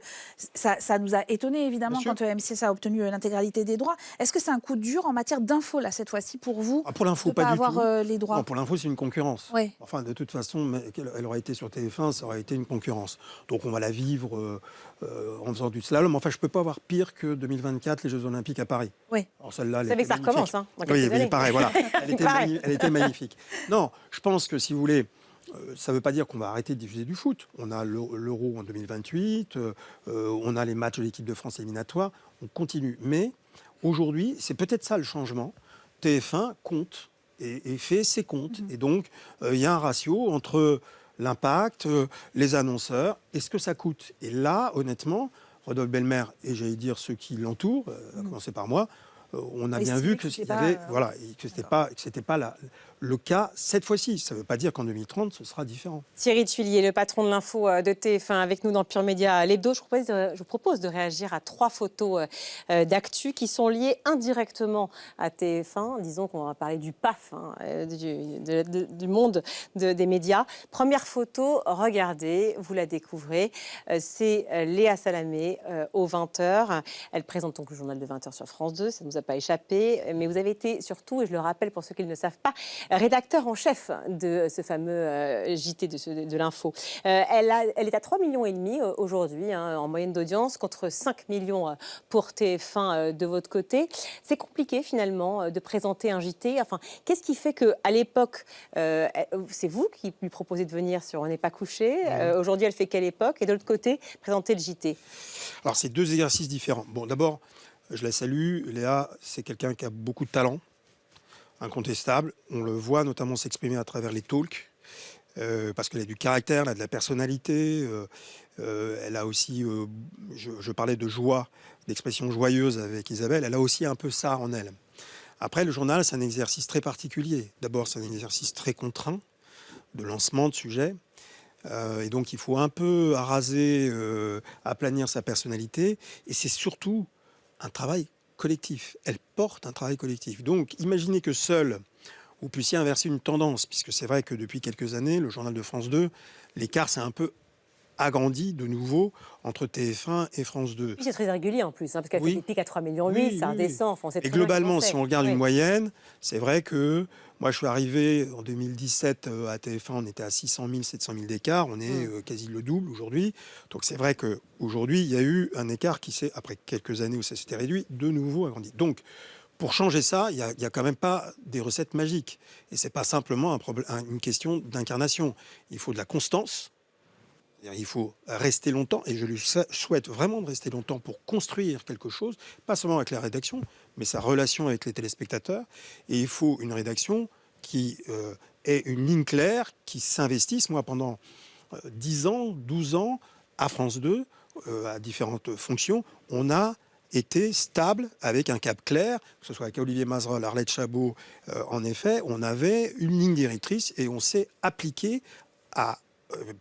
ça nous a étonnés, évidemment, quand M6 a obtenu l'intégralité des droits. Est-ce que c'est un coup dur en matière d'info, là, cette fois-ci, pour vous, pour l'info, de ne pas avoir les droits ? Non, pour l'info, c'est une concurrence. Oui. Enfin, de toute façon, elle aurait été sur TF1, ça aurait été une concurrence. Donc on va la vivre en faisant du slalom. Enfin, je ne peux pas avoir pire que 2024, les Jeux Olympiques à Paris. Oui. Alors celle-là, vous savez que ça recommence, hein, dans oui, quelques années. Pareil, voilà. Elle était magnifique. Non, je pense que, si vous voulez, ça ne veut pas dire qu'on va arrêter de diffuser du foot. On a l'Euro en 2028, on a les matchs de l'équipe de France éliminatoires, on continue. Mais aujourd'hui, c'est peut-être ça le changement. TF1 compte et fait ses comptes. Et donc, il y a un ratio entre l'impact, les annonceurs, et ce que ça coûte. Et là, honnêtement, Rodolphe Belmer et j'allais dire ceux qui l'entourent, à commencer par moi, on a bien vu que c'était pas le cas cette fois-ci. Ça ne veut pas dire qu'en 2030, ce sera différent. Thierry Tuillier, le patron de l'info de TF1, avec nous dans Pure Média l'hebdo. Je vous propose de réagir à 3 photos d'actu qui sont liées indirectement à TF1. Disons qu'on va parler du PAF, du monde des médias. Première photo, regardez, vous la découvrez. C'est Léa Salamé aux 20h. Elle présente donc le journal de 20h sur France 2. Ça ne nous a pas échappé. Mais vous avez été surtout, et je le rappelle pour ceux qui ne le savent pas, rédacteur en chef de ce fameux JT de l'info. Elle est à 3,5 millions aujourd'hui en moyenne d'audience, contre 5 millions pour TF1 de votre côté. C'est compliqué finalement de présenter un JT. Enfin, qu'est-ce qui fait qu'à l'époque, c'est vous qui lui proposez de venir sur On n'est pas couché. Aujourd'hui, elle fait quelle époque? Et de l'autre côté, présenter le JT. Alors, c'est 2 exercices différents. Bon, d'abord, je la salue. Léa, c'est quelqu'un qui a beaucoup de talent. Incontestable. On le voit notamment s'exprimer à travers les talks, parce qu'elle a du caractère, elle a de la personnalité. Elle a aussi, je parlais de joie, d'expression joyeuse avec Isabelle, elle a aussi un peu ça en elle. Après, le journal, c'est un exercice très particulier. D'abord, c'est un exercice très contraint, de lancement de sujet. Et donc, il faut un peu araser, aplanir sa personnalité. Et c'est surtout un travail collectif. Elle porte un travail collectif. Donc, imaginez que seul, vous puissiez inverser une tendance, puisque c'est vrai que depuis quelques années, le journal de France 2, l'écart s'est un peu agrandi de nouveau entre TF1 et France 2. Puis c'est très régulier en plus, parce qu'elle fait des pics à 3,8 millions, c'est indécent. Enfin, et globalement, si on regarde une moyenne, c'est vrai que moi je suis arrivé en 2017 à TF1, on était à 600 000, 700 000 d'écart, on est quasi le double aujourd'hui. Donc c'est vrai qu'aujourd'hui, il y a eu un écart qui s'est, après quelques années où ça s'était réduit, de nouveau agrandi. Donc pour changer ça, il n'y a quand même pas des recettes magiques. Et ce n'est pas simplement une question d'incarnation. Il faut de la constance. Il faut rester longtemps, et je lui souhaite vraiment de rester longtemps pour construire quelque chose, pas seulement avec la rédaction, mais sa relation avec les téléspectateurs. Et il faut une rédaction qui ait une ligne claire, qui s'investisse. Moi, pendant 10 ans, 12 ans, à France 2, à différentes fonctions, on a été stable, avec un cap clair, que ce soit avec Olivier Mazerolle, Arlette Chabot. En effet, on avait une ligne directrice, et on s'est appliqué à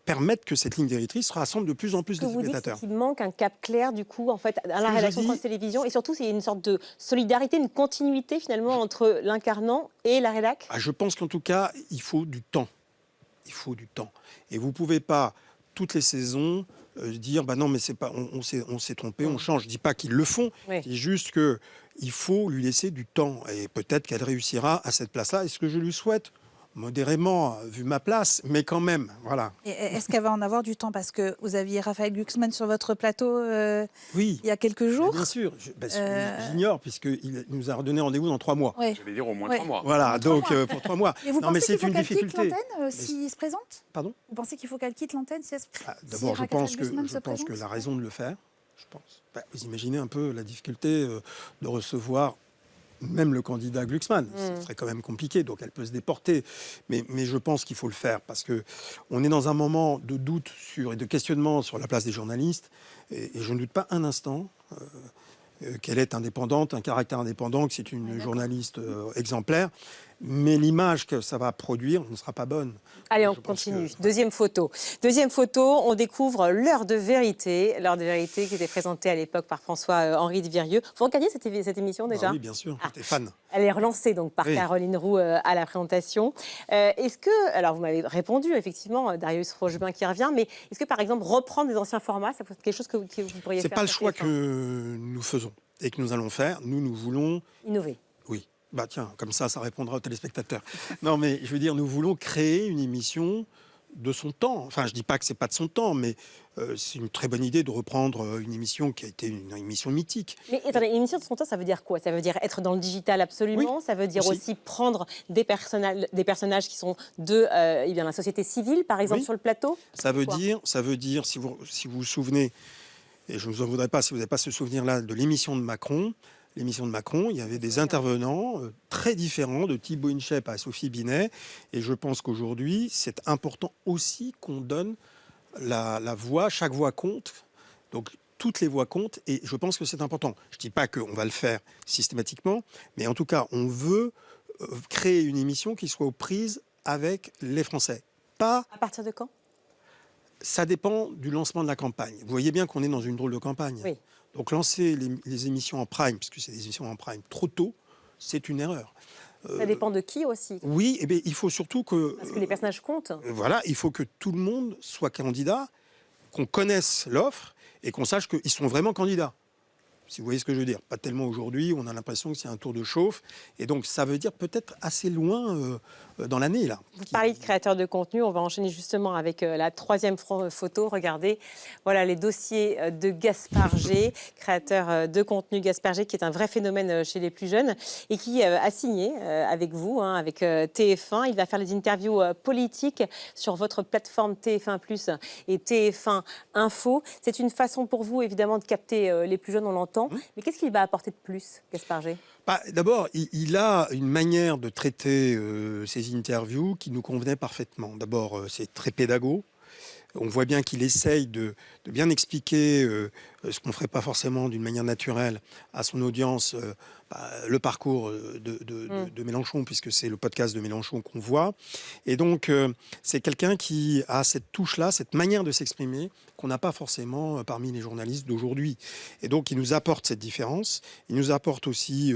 permettre que cette ligne directrice rassemble de plus en plus de téléspectateurs. Vous dites qu'il manque un cap clair, du coup, en fait, à la rédaction France Télévisions, et surtout, c'est une sorte de solidarité, une continuité, finalement, entre l'incarnant et la rédac. Je pense qu'en tout cas, il faut du temps. Il faut du temps. Et vous ne pouvez pas, toutes les saisons, dire non, mais c'est pas, on s'est trompé, on change. Je ne dis pas qu'ils le font, c'est juste qu'il faut lui laisser du temps. Et peut-être qu'elle réussira à cette place-là. Et ce que je lui souhaite, modérément, vu ma place, mais quand même, voilà. Et est-ce qu'elle va en avoir du temps? Parce que vous aviez Raphaël Glucksmann sur votre plateau il y a quelques jours. Bien sûr, j'ignore, puisqu'il nous a redonné rendez-vous dans 3 mois. Je vais dire au moins 3 mois. Voilà, donc pour 3 mois. Et vous pensez qu'il faut qu'elle quitte l'antenne s'il s'il se présente? Pardon? Vous pensez qu'il faut qu'elle quitte l'antenne si D'abord, je pense que la raison de le faire, je pense. Vous imaginez un peu la difficulté de recevoir même le candidat Glucksmann, ce serait quand même compliqué, donc elle peut se déporter. Mais je pense qu'il faut le faire, parce qu'on est dans un moment de doute et de questionnement sur la place des journalistes, et je ne doute pas un instant qu'elle est indépendante, un caractère indépendant, que c'est une journaliste exemplaire, mais l'image que ça va produire ne sera pas bonne. Allez, on continue. Deuxième photo. Deuxième photo, on découvre l'heure de vérité. L'heure de vérité qui était présentée à l'époque par François-Henri de Virieux. Vous regardiez cette émission déjà? Oui, bien sûr, j'étais fan. Elle est relancée donc par Caroline Roux à la présentation. Est-ce que, alors vous m'avez répondu effectivement, Darius Rochebin qui revient, mais est-ce que par exemple reprendre des anciens formats, c'est quelque chose que vous pourriez faire? C'est pas le choix que nous faisons et que nous allons faire. Nous voulons innover. Oui. Tiens, comme ça répondra aux téléspectateurs. Non, mais je veux dire, nous voulons créer une émission de son temps. Enfin, je ne dis pas que ce n'est pas de son temps, mais c'est une très bonne idée de reprendre une émission qui a été une émission mythique. Mais attendez, une émission de son temps, ça veut dire quoi? Ça veut dire être dans le digital absolument, ça veut dire aussi prendre des personnages qui sont de la société civile, par exemple, sur le plateau. Ça veut dire, si vous vous souvenez, et je ne vous en voudrais pas si vous n'avez pas ce souvenir-là, de l'émission de Macron. L'émission de Macron, il y avait des intervenants très différents, de Thibaut Inchep à Sophie Binet. Et je pense qu'aujourd'hui, c'est important aussi qu'on donne la voix. Chaque voix compte. Donc, toutes les voix comptent. Et je pense que c'est important. Je ne dis pas qu'on va le faire systématiquement. Mais en tout cas, on veut créer une émission qui soit aux prises avec les Français. Pas... À partir de quand? Ça dépend du lancement de la campagne. Vous voyez bien qu'on est dans une drôle de campagne. Oui. Donc lancer les émissions en prime, puisque c'est des émissions en prime, trop tôt, c'est une erreur. Ça dépend de qui aussi. Oui, et bien, il faut surtout que... Parce que les personnages comptent. Voilà, il faut que tout le monde soit candidat, qu'on connaisse l'offre et qu'on sache qu'ils sont vraiment candidats. Si vous voyez ce que je veux dire. Pas tellement aujourd'hui, on a l'impression que c'est un tour de chauffe. Et donc, ça veut dire peut-être assez loin dans l'année, là. Vous parlez de créateurs de contenu. On va enchaîner justement avec la troisième photo. Regardez, voilà les dossiers de Gaspard G, créateur de contenu Gaspard G, qui est un vrai phénomène chez les plus jeunes et qui a signé avec vous, avec TF1. Il va faire les interviews politiques sur votre plateforme TF1+, et TF1 Info. C'est une façon pour vous, évidemment, de capter les plus jeunes, on l'entend. Mais qu'est-ce qu'il va apporter de plus, Gaspard G? D'abord, il a une manière de traiter ses interviews qui nous convenait parfaitement. D'abord, c'est très pédago. On voit bien qu'il essaye de bien expliquer ce qu'on ne ferait pas forcément d'une manière naturelle à son audience, le parcours de Mélenchon, puisque c'est le podcast de Mélenchon qu'on voit. Et donc, c'est quelqu'un qui a cette touche-là, cette manière de s'exprimer qu'on n'a pas forcément parmi les journalistes d'aujourd'hui. Et donc, il nous apporte cette différence. Il nous apporte aussi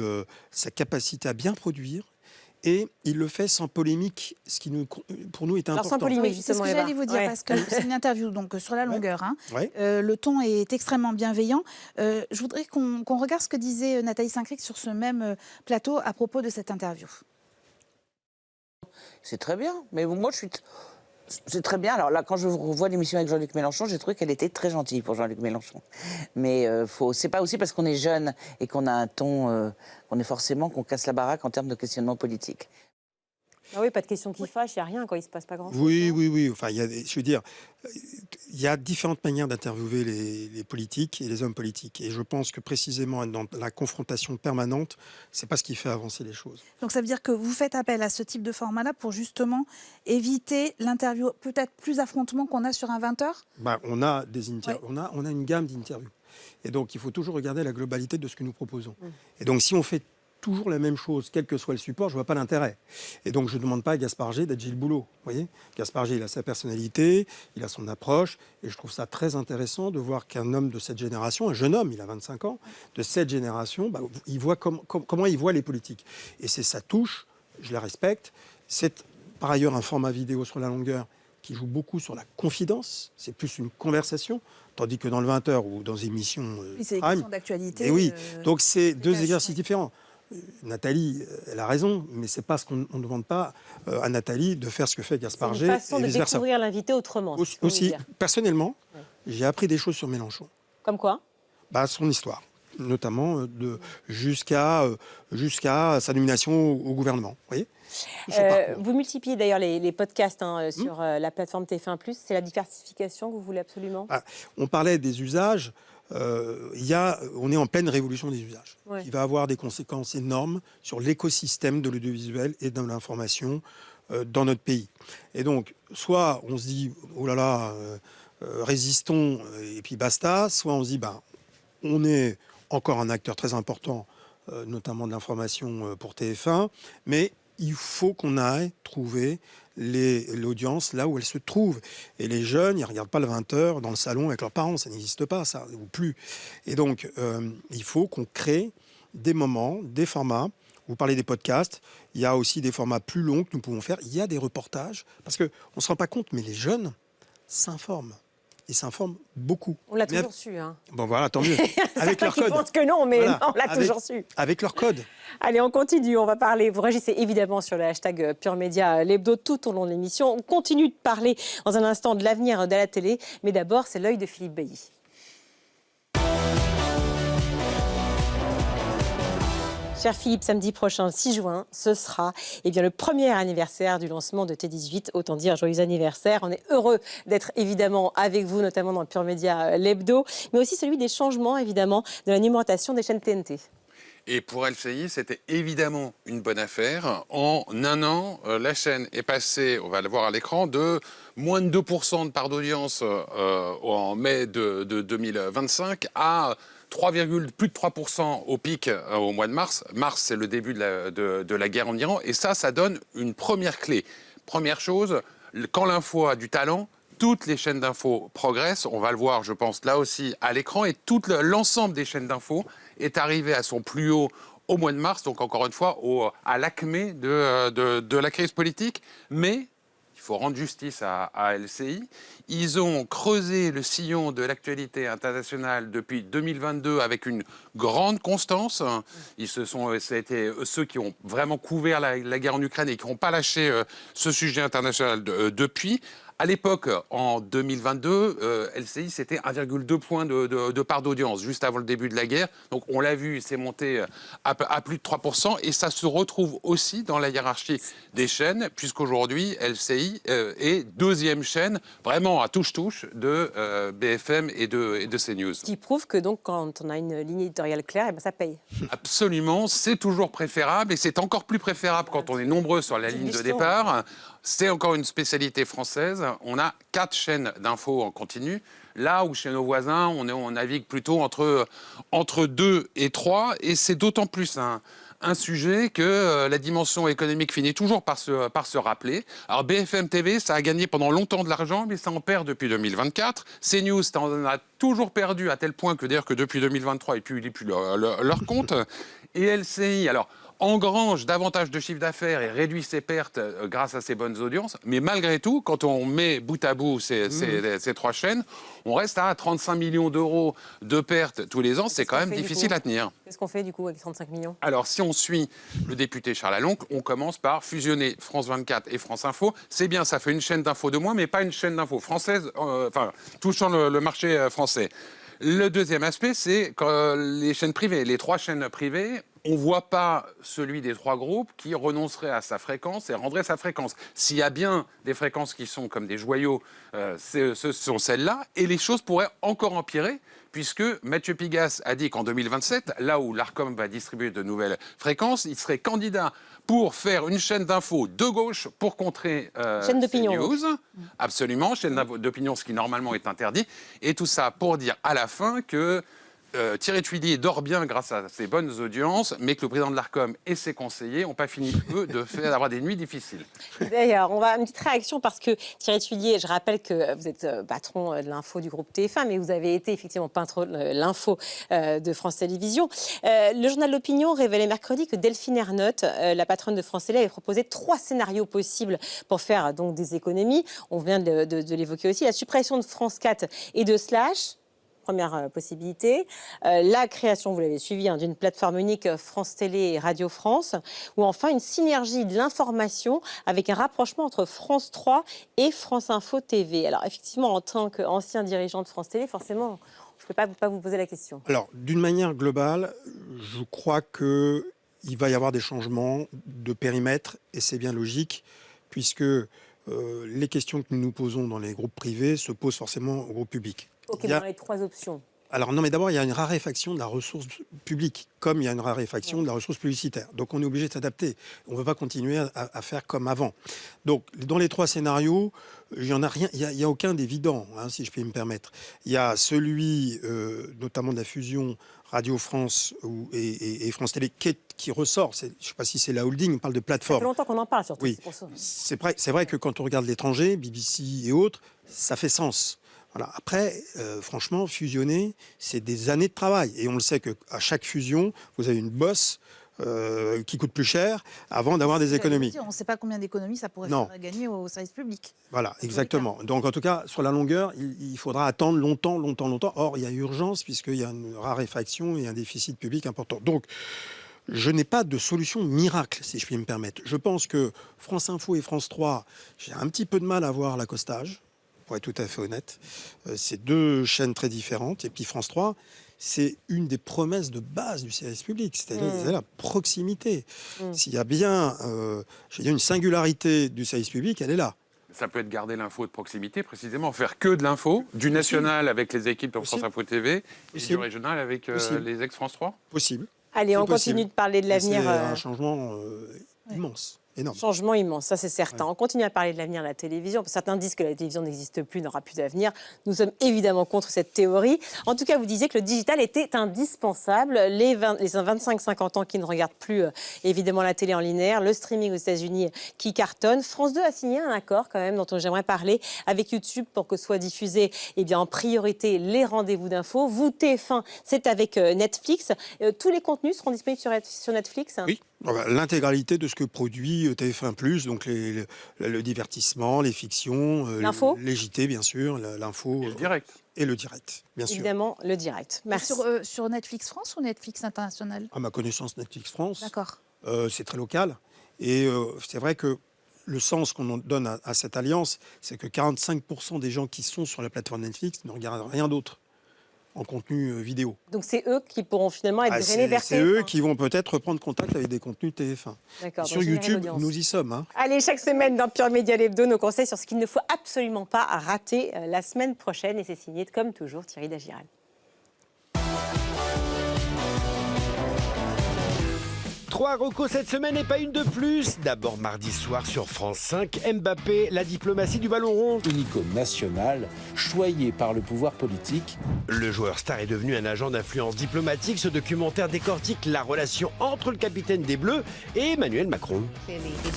sa capacité à bien produire Et il le fait sans polémique, ce qui pour nous est important. Sans polémique, oui, c'est ce que j'allais vous dire, parce que c'est une interview donc, sur la longueur. Hein. Le ton est extrêmement bienveillant. Je voudrais qu'on regarde ce que disait Nathalie Saint-Cricq sur ce même plateau à propos de cette interview. C'est très bien, mais moi je suis... C'est très bien. Alors là, quand je revois l'émission avec Jean-Luc Mélenchon, j'ai trouvé qu'elle était très gentille pour Jean-Luc Mélenchon. Mais c'est pas aussi parce qu'on est jeune et qu'on a un ton, qu'on casse la baraque en termes de questionnement politique. Ah oui, pas de questions qui fâchent, il n'y a rien, il ne se passe pas grand-chose. Oui. Enfin, je veux dire, il y a différentes manières d'interviewer les politiques et les hommes politiques. Et je pense que précisément dans la confrontation permanente, c'est pas ce qui fait avancer les choses. Donc ça veut dire que vous faites appel à ce type de format-là pour justement éviter l'interview, peut-être plus affrontement qu'on a sur un 20h. On a on a une gamme d'interviews. Et donc il faut toujours regarder la globalité de ce que nous proposons. Et donc si on fait toujours la même chose, quel que soit le support, je ne vois pas l'intérêt. Et donc, je ne demande pas à Gaspard G d'être Gilles Boulot. Vous voyez, Gaspard G, il a sa personnalité, il a son approche, et je trouve ça très intéressant de voir qu'un homme de cette génération, un jeune homme, il a 25 ans, de cette génération, il voit comment il voit les politiques. Et c'est sa touche, je la respecte. C'est par ailleurs un format vidéo sur la longueur qui joue beaucoup sur la confidence, c'est plus une conversation, tandis que dans le 20h ou dans des émissions c'est des questions d'actualité. Et oui, donc c'est deux exercices différents. Nathalie, elle a raison, mais c'est pas ce qu'on ne demande pas à Nathalie de faire ce que fait Gaspard G. C'est une façon de découvrir l'invité autrement. Aussi, personnellement, j'ai appris des choses sur Mélenchon. Comme quoi ? Son histoire, notamment jusqu'à sa nomination au gouvernement. Vous voyez ? Vous multipliez d'ailleurs les podcasts sur la plateforme TF1+. C'est la diversification que vous voulez absolument ? On parlait des usages. On est en pleine révolution des usages, qui va avoir des conséquences énormes sur l'écosystème de l'audiovisuel et de l'information dans notre pays. Et donc, soit on se dit, oh là là, résistons et puis basta, soit on se dit, on est encore un acteur très important, notamment de l'information pour TF1, mais il faut qu'on aille trouver l'audience là où elle se trouve. Et les jeunes, ils ne regardent pas le 20h dans le salon avec leurs parents, ça n'existe pas, ça, ou plus. Et donc, il faut qu'on crée des moments, des formats. Vous parlez des podcasts, il y a aussi des formats plus longs que nous pouvons faire. Il y a des reportages, parce qu'on ne se rend pas compte, mais les jeunes s'informent. Ils s'informent beaucoup. On l'a toujours su. Hein. Bon voilà, tant mieux. Avec leur code. Je pense que non, mais on l'a toujours su. Avec leur code. Allez, on continue. On va parler. Vous réagissez évidemment sur le hashtag Pure Média l'hebdo tout au long de l'émission. On continue de parler dans un instant de l'avenir de la télé. Mais d'abord, c'est l'œil de Philippe Bailly. Cher Philippe, samedi prochain, 6 juin, ce sera le premier anniversaire du lancement de T18. Autant dire joyeux anniversaire. On est heureux d'être évidemment avec vous, notamment dans Pure Média l'hebdo, mais aussi celui des changements évidemment de l'alimentation des chaînes TNT. Et pour LCI, c'était évidemment une bonne affaire. En un an, la chaîne est passée, on va le voir à l'écran, de moins de 2% de part d'audience en mai de 2025 à plus de 3% au pic au mois de mars. Mars, c'est le début de la guerre en Iran. Et ça donne une première clé. Première chose, quand l'info a du talent, toutes les chaînes d'infos progressent. On va le voir, je pense, là aussi à l'écran. Et l'ensemble des chaînes d'infos est arrivé à son plus haut au mois de mars. Donc, encore une fois, à l'acmé de la crise politique. Mais il faut rendre justice à LCI. Ils ont creusé le sillon de l'actualité internationale depuis 2022 avec une grande constance. Ça a été ceux qui ont vraiment couvert la guerre en Ukraine et qui n'ont pas lâché ce sujet international depuis. À l'époque, en 2022, LCI, c'était 1,2 point de part d'audience, juste avant le début de la guerre. Donc, on l'a vu, c'est monté à plus de 3%. Et ça se retrouve aussi dans la hiérarchie des chaînes, puisqu'aujourd'hui, LCI est deuxième chaîne, vraiment à touche-touche, de BFM et de CNews. Ce qui prouve que, donc, quand on a une ligne éditoriale claire, ça paye. Absolument, c'est toujours préférable. Et c'est encore plus préférable quand on est nombreux sur la ligne de départ. C'est encore une spécialité française. On a 4 chaînes d'infos en continu. Là où chez nos voisins, on navigue plutôt entre 2 et 3. Et c'est d'autant plus un sujet que la dimension économique finit toujours par se rappeler. Alors BFM TV, ça a gagné pendant longtemps de l'argent, mais ça en perd depuis 2024. CNews, ça en a toujours perdu à tel point que d'ailleurs que depuis 2023, ils ne publient plus leur compte. Et LCI, alors engrange davantage de chiffre d'affaires et réduit ses pertes grâce à ses bonnes audiences. Mais malgré tout, quand on met bout à bout ces 3 chaînes, on reste à 35 millions d'euros de pertes tous les ans. C'est quand même difficile à tenir. Qu'est-ce qu'on fait du coup avec 35 millions? Alors, si on suit le député Charles Alonc, on commence par fusionner France 24 et France Info. C'est bien, ça fait une chaîne d'infos de moins, mais pas une chaîne d'infos française, touchant le marché français. Le deuxième aspect, c'est que les chaînes privées, les 3 chaînes privées, on ne voit pas celui des 3 groupes qui renoncerait à sa fréquence et rendrait sa fréquence. S'il y a bien des fréquences qui sont comme des joyaux, ce sont celles-là, et les choses pourraient encore empirer, puisque Mathieu Pigasse a dit qu'en 2027, là où l'Arcom va distribuer de nouvelles fréquences, il serait candidat pour faire une chaîne d'infos de gauche pour contrer chaîne d'opinion. CNews. Absolument, chaîne d'opinion, ce qui normalement est interdit. Et tout ça pour dire à la fin que Thierry Tuillier dort bien grâce à ses bonnes audiences, mais que le président de l'Arcom et ses conseillers n'ont pas fini, eux, d'avoir des nuits difficiles. D'ailleurs, on va une petite réaction parce que Thierry Tuillier, je rappelle que vous êtes patron de l'info du groupe TF1, mais vous avez été effectivement patron de l'info de France Télévisions. Le journal de l'Opinion révélait mercredi que Delphine Ernotte, la patronne de France Télé, avait proposé 3 scénarios possibles pour faire donc des économies. On vient de l'évoquer aussi, la suppression de France 4 et de Slash. Première possibilité. La création, vous l'avez suivi, d'une plateforme unique France Télé et Radio France, ou enfin une synergie de l'information avec un rapprochement entre France 3 et France Info TV. Alors effectivement, en tant qu'ancien dirigeant de France Télé, forcément, je ne peux pas vous poser la question. Alors, d'une manière globale, je crois qu'il va y avoir des changements de périmètre, et c'est bien logique, puisque les questions que nous nous posons dans les groupes privés se posent forcément au groupe public. Ok, dans les 3 options. Alors non, mais d'abord, il y a une raréfaction de la ressource publique, comme il y a une raréfaction de la ressource publicitaire. Donc on est obligé de s'adapter. On ne peut pas continuer à faire comme avant. Donc dans les 3 scénarios, il n'y a aucun d'évident, si je puis me permettre. Il y a celui, notamment de la fusion Radio France et France Télé, qui ressort. Je ne sais pas si c'est la holding, on parle de plateforme. Ça fait longtemps qu'on en parle, surtout. Oui, c'est vrai que quand on regarde l'étranger, BBC et autres, ça fait sens. Voilà. Après, franchement, fusionner, c'est des années de travail. Et on le sait qu'à chaque fusion, vous avez une bosse qui coûte plus cher avant d'avoir des économies. On ne sait pas combien d'économies ça pourrait faire gagner au service public. Voilà, exactement. Donc en tout cas, sur la longueur, il faudra attendre longtemps. Or, il y a urgence puisqu'il y a une raréfaction et un déficit public important. Donc, je n'ai pas de solution miracle, si je puis me permettre. Je pense que France Info et France 3, j'ai un petit peu de mal à voir l'accostage. Pour être tout à fait honnête, c'est 2 chaînes très différentes. Et puis France 3, c'est une des promesses de base du service public, c'est-à-dire la proximité. S'il y a bien une singularité du service public, elle est là. Ça peut être garder l'info de proximité, précisément, faire que de l'info, du national avec les équipes de France Info TV et du régional avec les ex-France 3. Possible. Allez, on continue de parler de l'avenir. C'est un changement immense. Énorme. Changement immense, ça c'est certain. On continue à parler de l'avenir de la télévision. Certains disent que la télévision n'existe plus, n'aura plus d'avenir. Nous sommes évidemment contre cette théorie. En tout cas, vous disiez que le digital était indispensable. Les 25-50 ans qui ne regardent plus évidemment la télé en linéaire, le streaming aux États-Unis qui cartonne. France 2 a signé un accord quand même dont j'aimerais parler avec YouTube pour que soient diffusés en priorité les rendez-vous d'infos. Vous, TF1, c'est avec Netflix. Tous les contenus seront disponibles sur Netflix. Oui. L'intégralité de ce que produit TF1+, donc le divertissement, les fictions, les JT bien sûr, l'info et le direct. Et le direct, bien sûr. Évidemment, le direct. Merci. Sur Netflix France ou Netflix International ? À ma connaissance, Netflix France. D'accord. C'est très local. Et c'est vrai que le sens qu'on donne à cette alliance, c'est que 45% des gens qui sont sur la plateforme Netflix ne regardent rien d'autre en contenu vidéo. Donc c'est eux qui pourront finalement être drainés vers TF1. C'est eux qui vont peut-être reprendre contact avec des contenus TF1. D'accord. Sur YouTube, nous y sommes. Allez, chaque semaine dans Pure Média l'Hebdo, nos conseils sur ce qu'il ne faut absolument pas rater la semaine prochaine. Et c'est signé, comme toujours, Thierry Dagiral. 3 recos cette semaine et pas une de plus. D'abord mardi soir sur France 5, Mbappé, la diplomatie du ballon rond. Une icône nationale, choyée par le pouvoir politique. Le joueur star est devenu un agent d'influence diplomatique. Ce documentaire décortique la relation entre le capitaine des Bleus et Emmanuel Macron.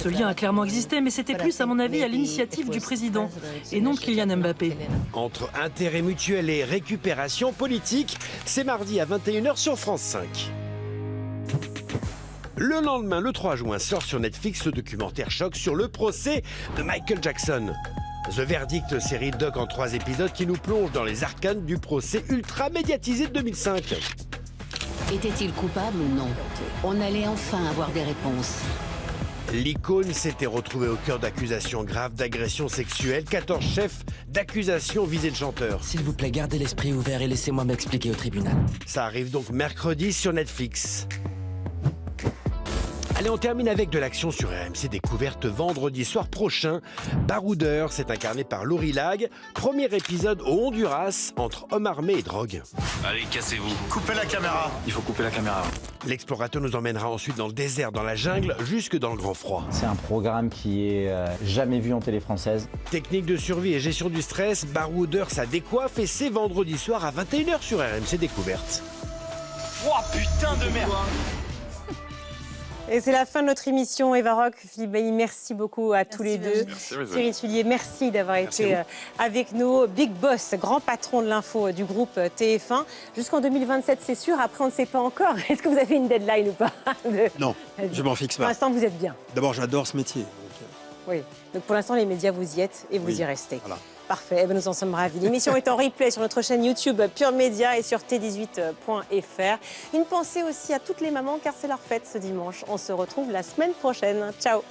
Ce lien a clairement existé, mais c'était plus, à mon avis, à l'initiative du président et non de Kylian Mbappé. Entre intérêt mutuel et récupération politique, c'est mardi à 21h sur France 5. Le lendemain, le 3 juin, sort sur Netflix ce documentaire choc sur le procès de Michael Jackson. The Verdict, série doc en 3 épisodes qui nous plonge dans les arcanes du procès ultra médiatisé de 2005. Était-il coupable ou non? On allait enfin avoir des réponses. L'icône s'était retrouvée au cœur d'accusations graves d'agression sexuelle. 14 chefs d'accusation visaient le chanteur. S'il vous plaît, gardez l'esprit ouvert et laissez-moi m'expliquer au tribunal. Ça arrive donc mercredi sur Netflix. Allez, on termine avec de l'action sur RMC Découverte vendredi soir prochain. Baroudeur, c'est incarné par Laurie Lag. Premier épisode au Honduras entre hommes armés et drogue. Allez, cassez-vous. Coupez la caméra. Il faut couper la caméra. L'explorateur nous emmènera ensuite dans le désert, dans la jungle, jusque dans le grand froid. C'est un programme qui est jamais vu en télé française. Technique de survie et gestion du stress, Baroudeur, ça décoiffe et c'est vendredi soir à 21h sur RMC Découverte. Oh putain de merde. Et c'est la fin de notre émission. Eva Rock, Philippe Bailly, merci beaucoup à tous les deux. Thierry Sullier, merci d'avoir été avec nous. Big Boss, grand patron de l'info du groupe TF1. Jusqu'en 2027, c'est sûr. Après, on ne sait pas encore. Est-ce que vous avez une deadline ou pas Non, je m'en fixe pas. Pour l'instant, vous êtes bien. D'abord, j'adore ce métier. Oui. Donc pour l'instant, les médias, vous y êtes et vous y restez. Voilà. Parfait, eh bien, nous en sommes ravis. L'émission est en replay sur notre chaîne YouTube Pure Média et sur t18.fr. Une pensée aussi à toutes les mamans car c'est leur fête ce dimanche. On se retrouve la semaine prochaine. Ciao.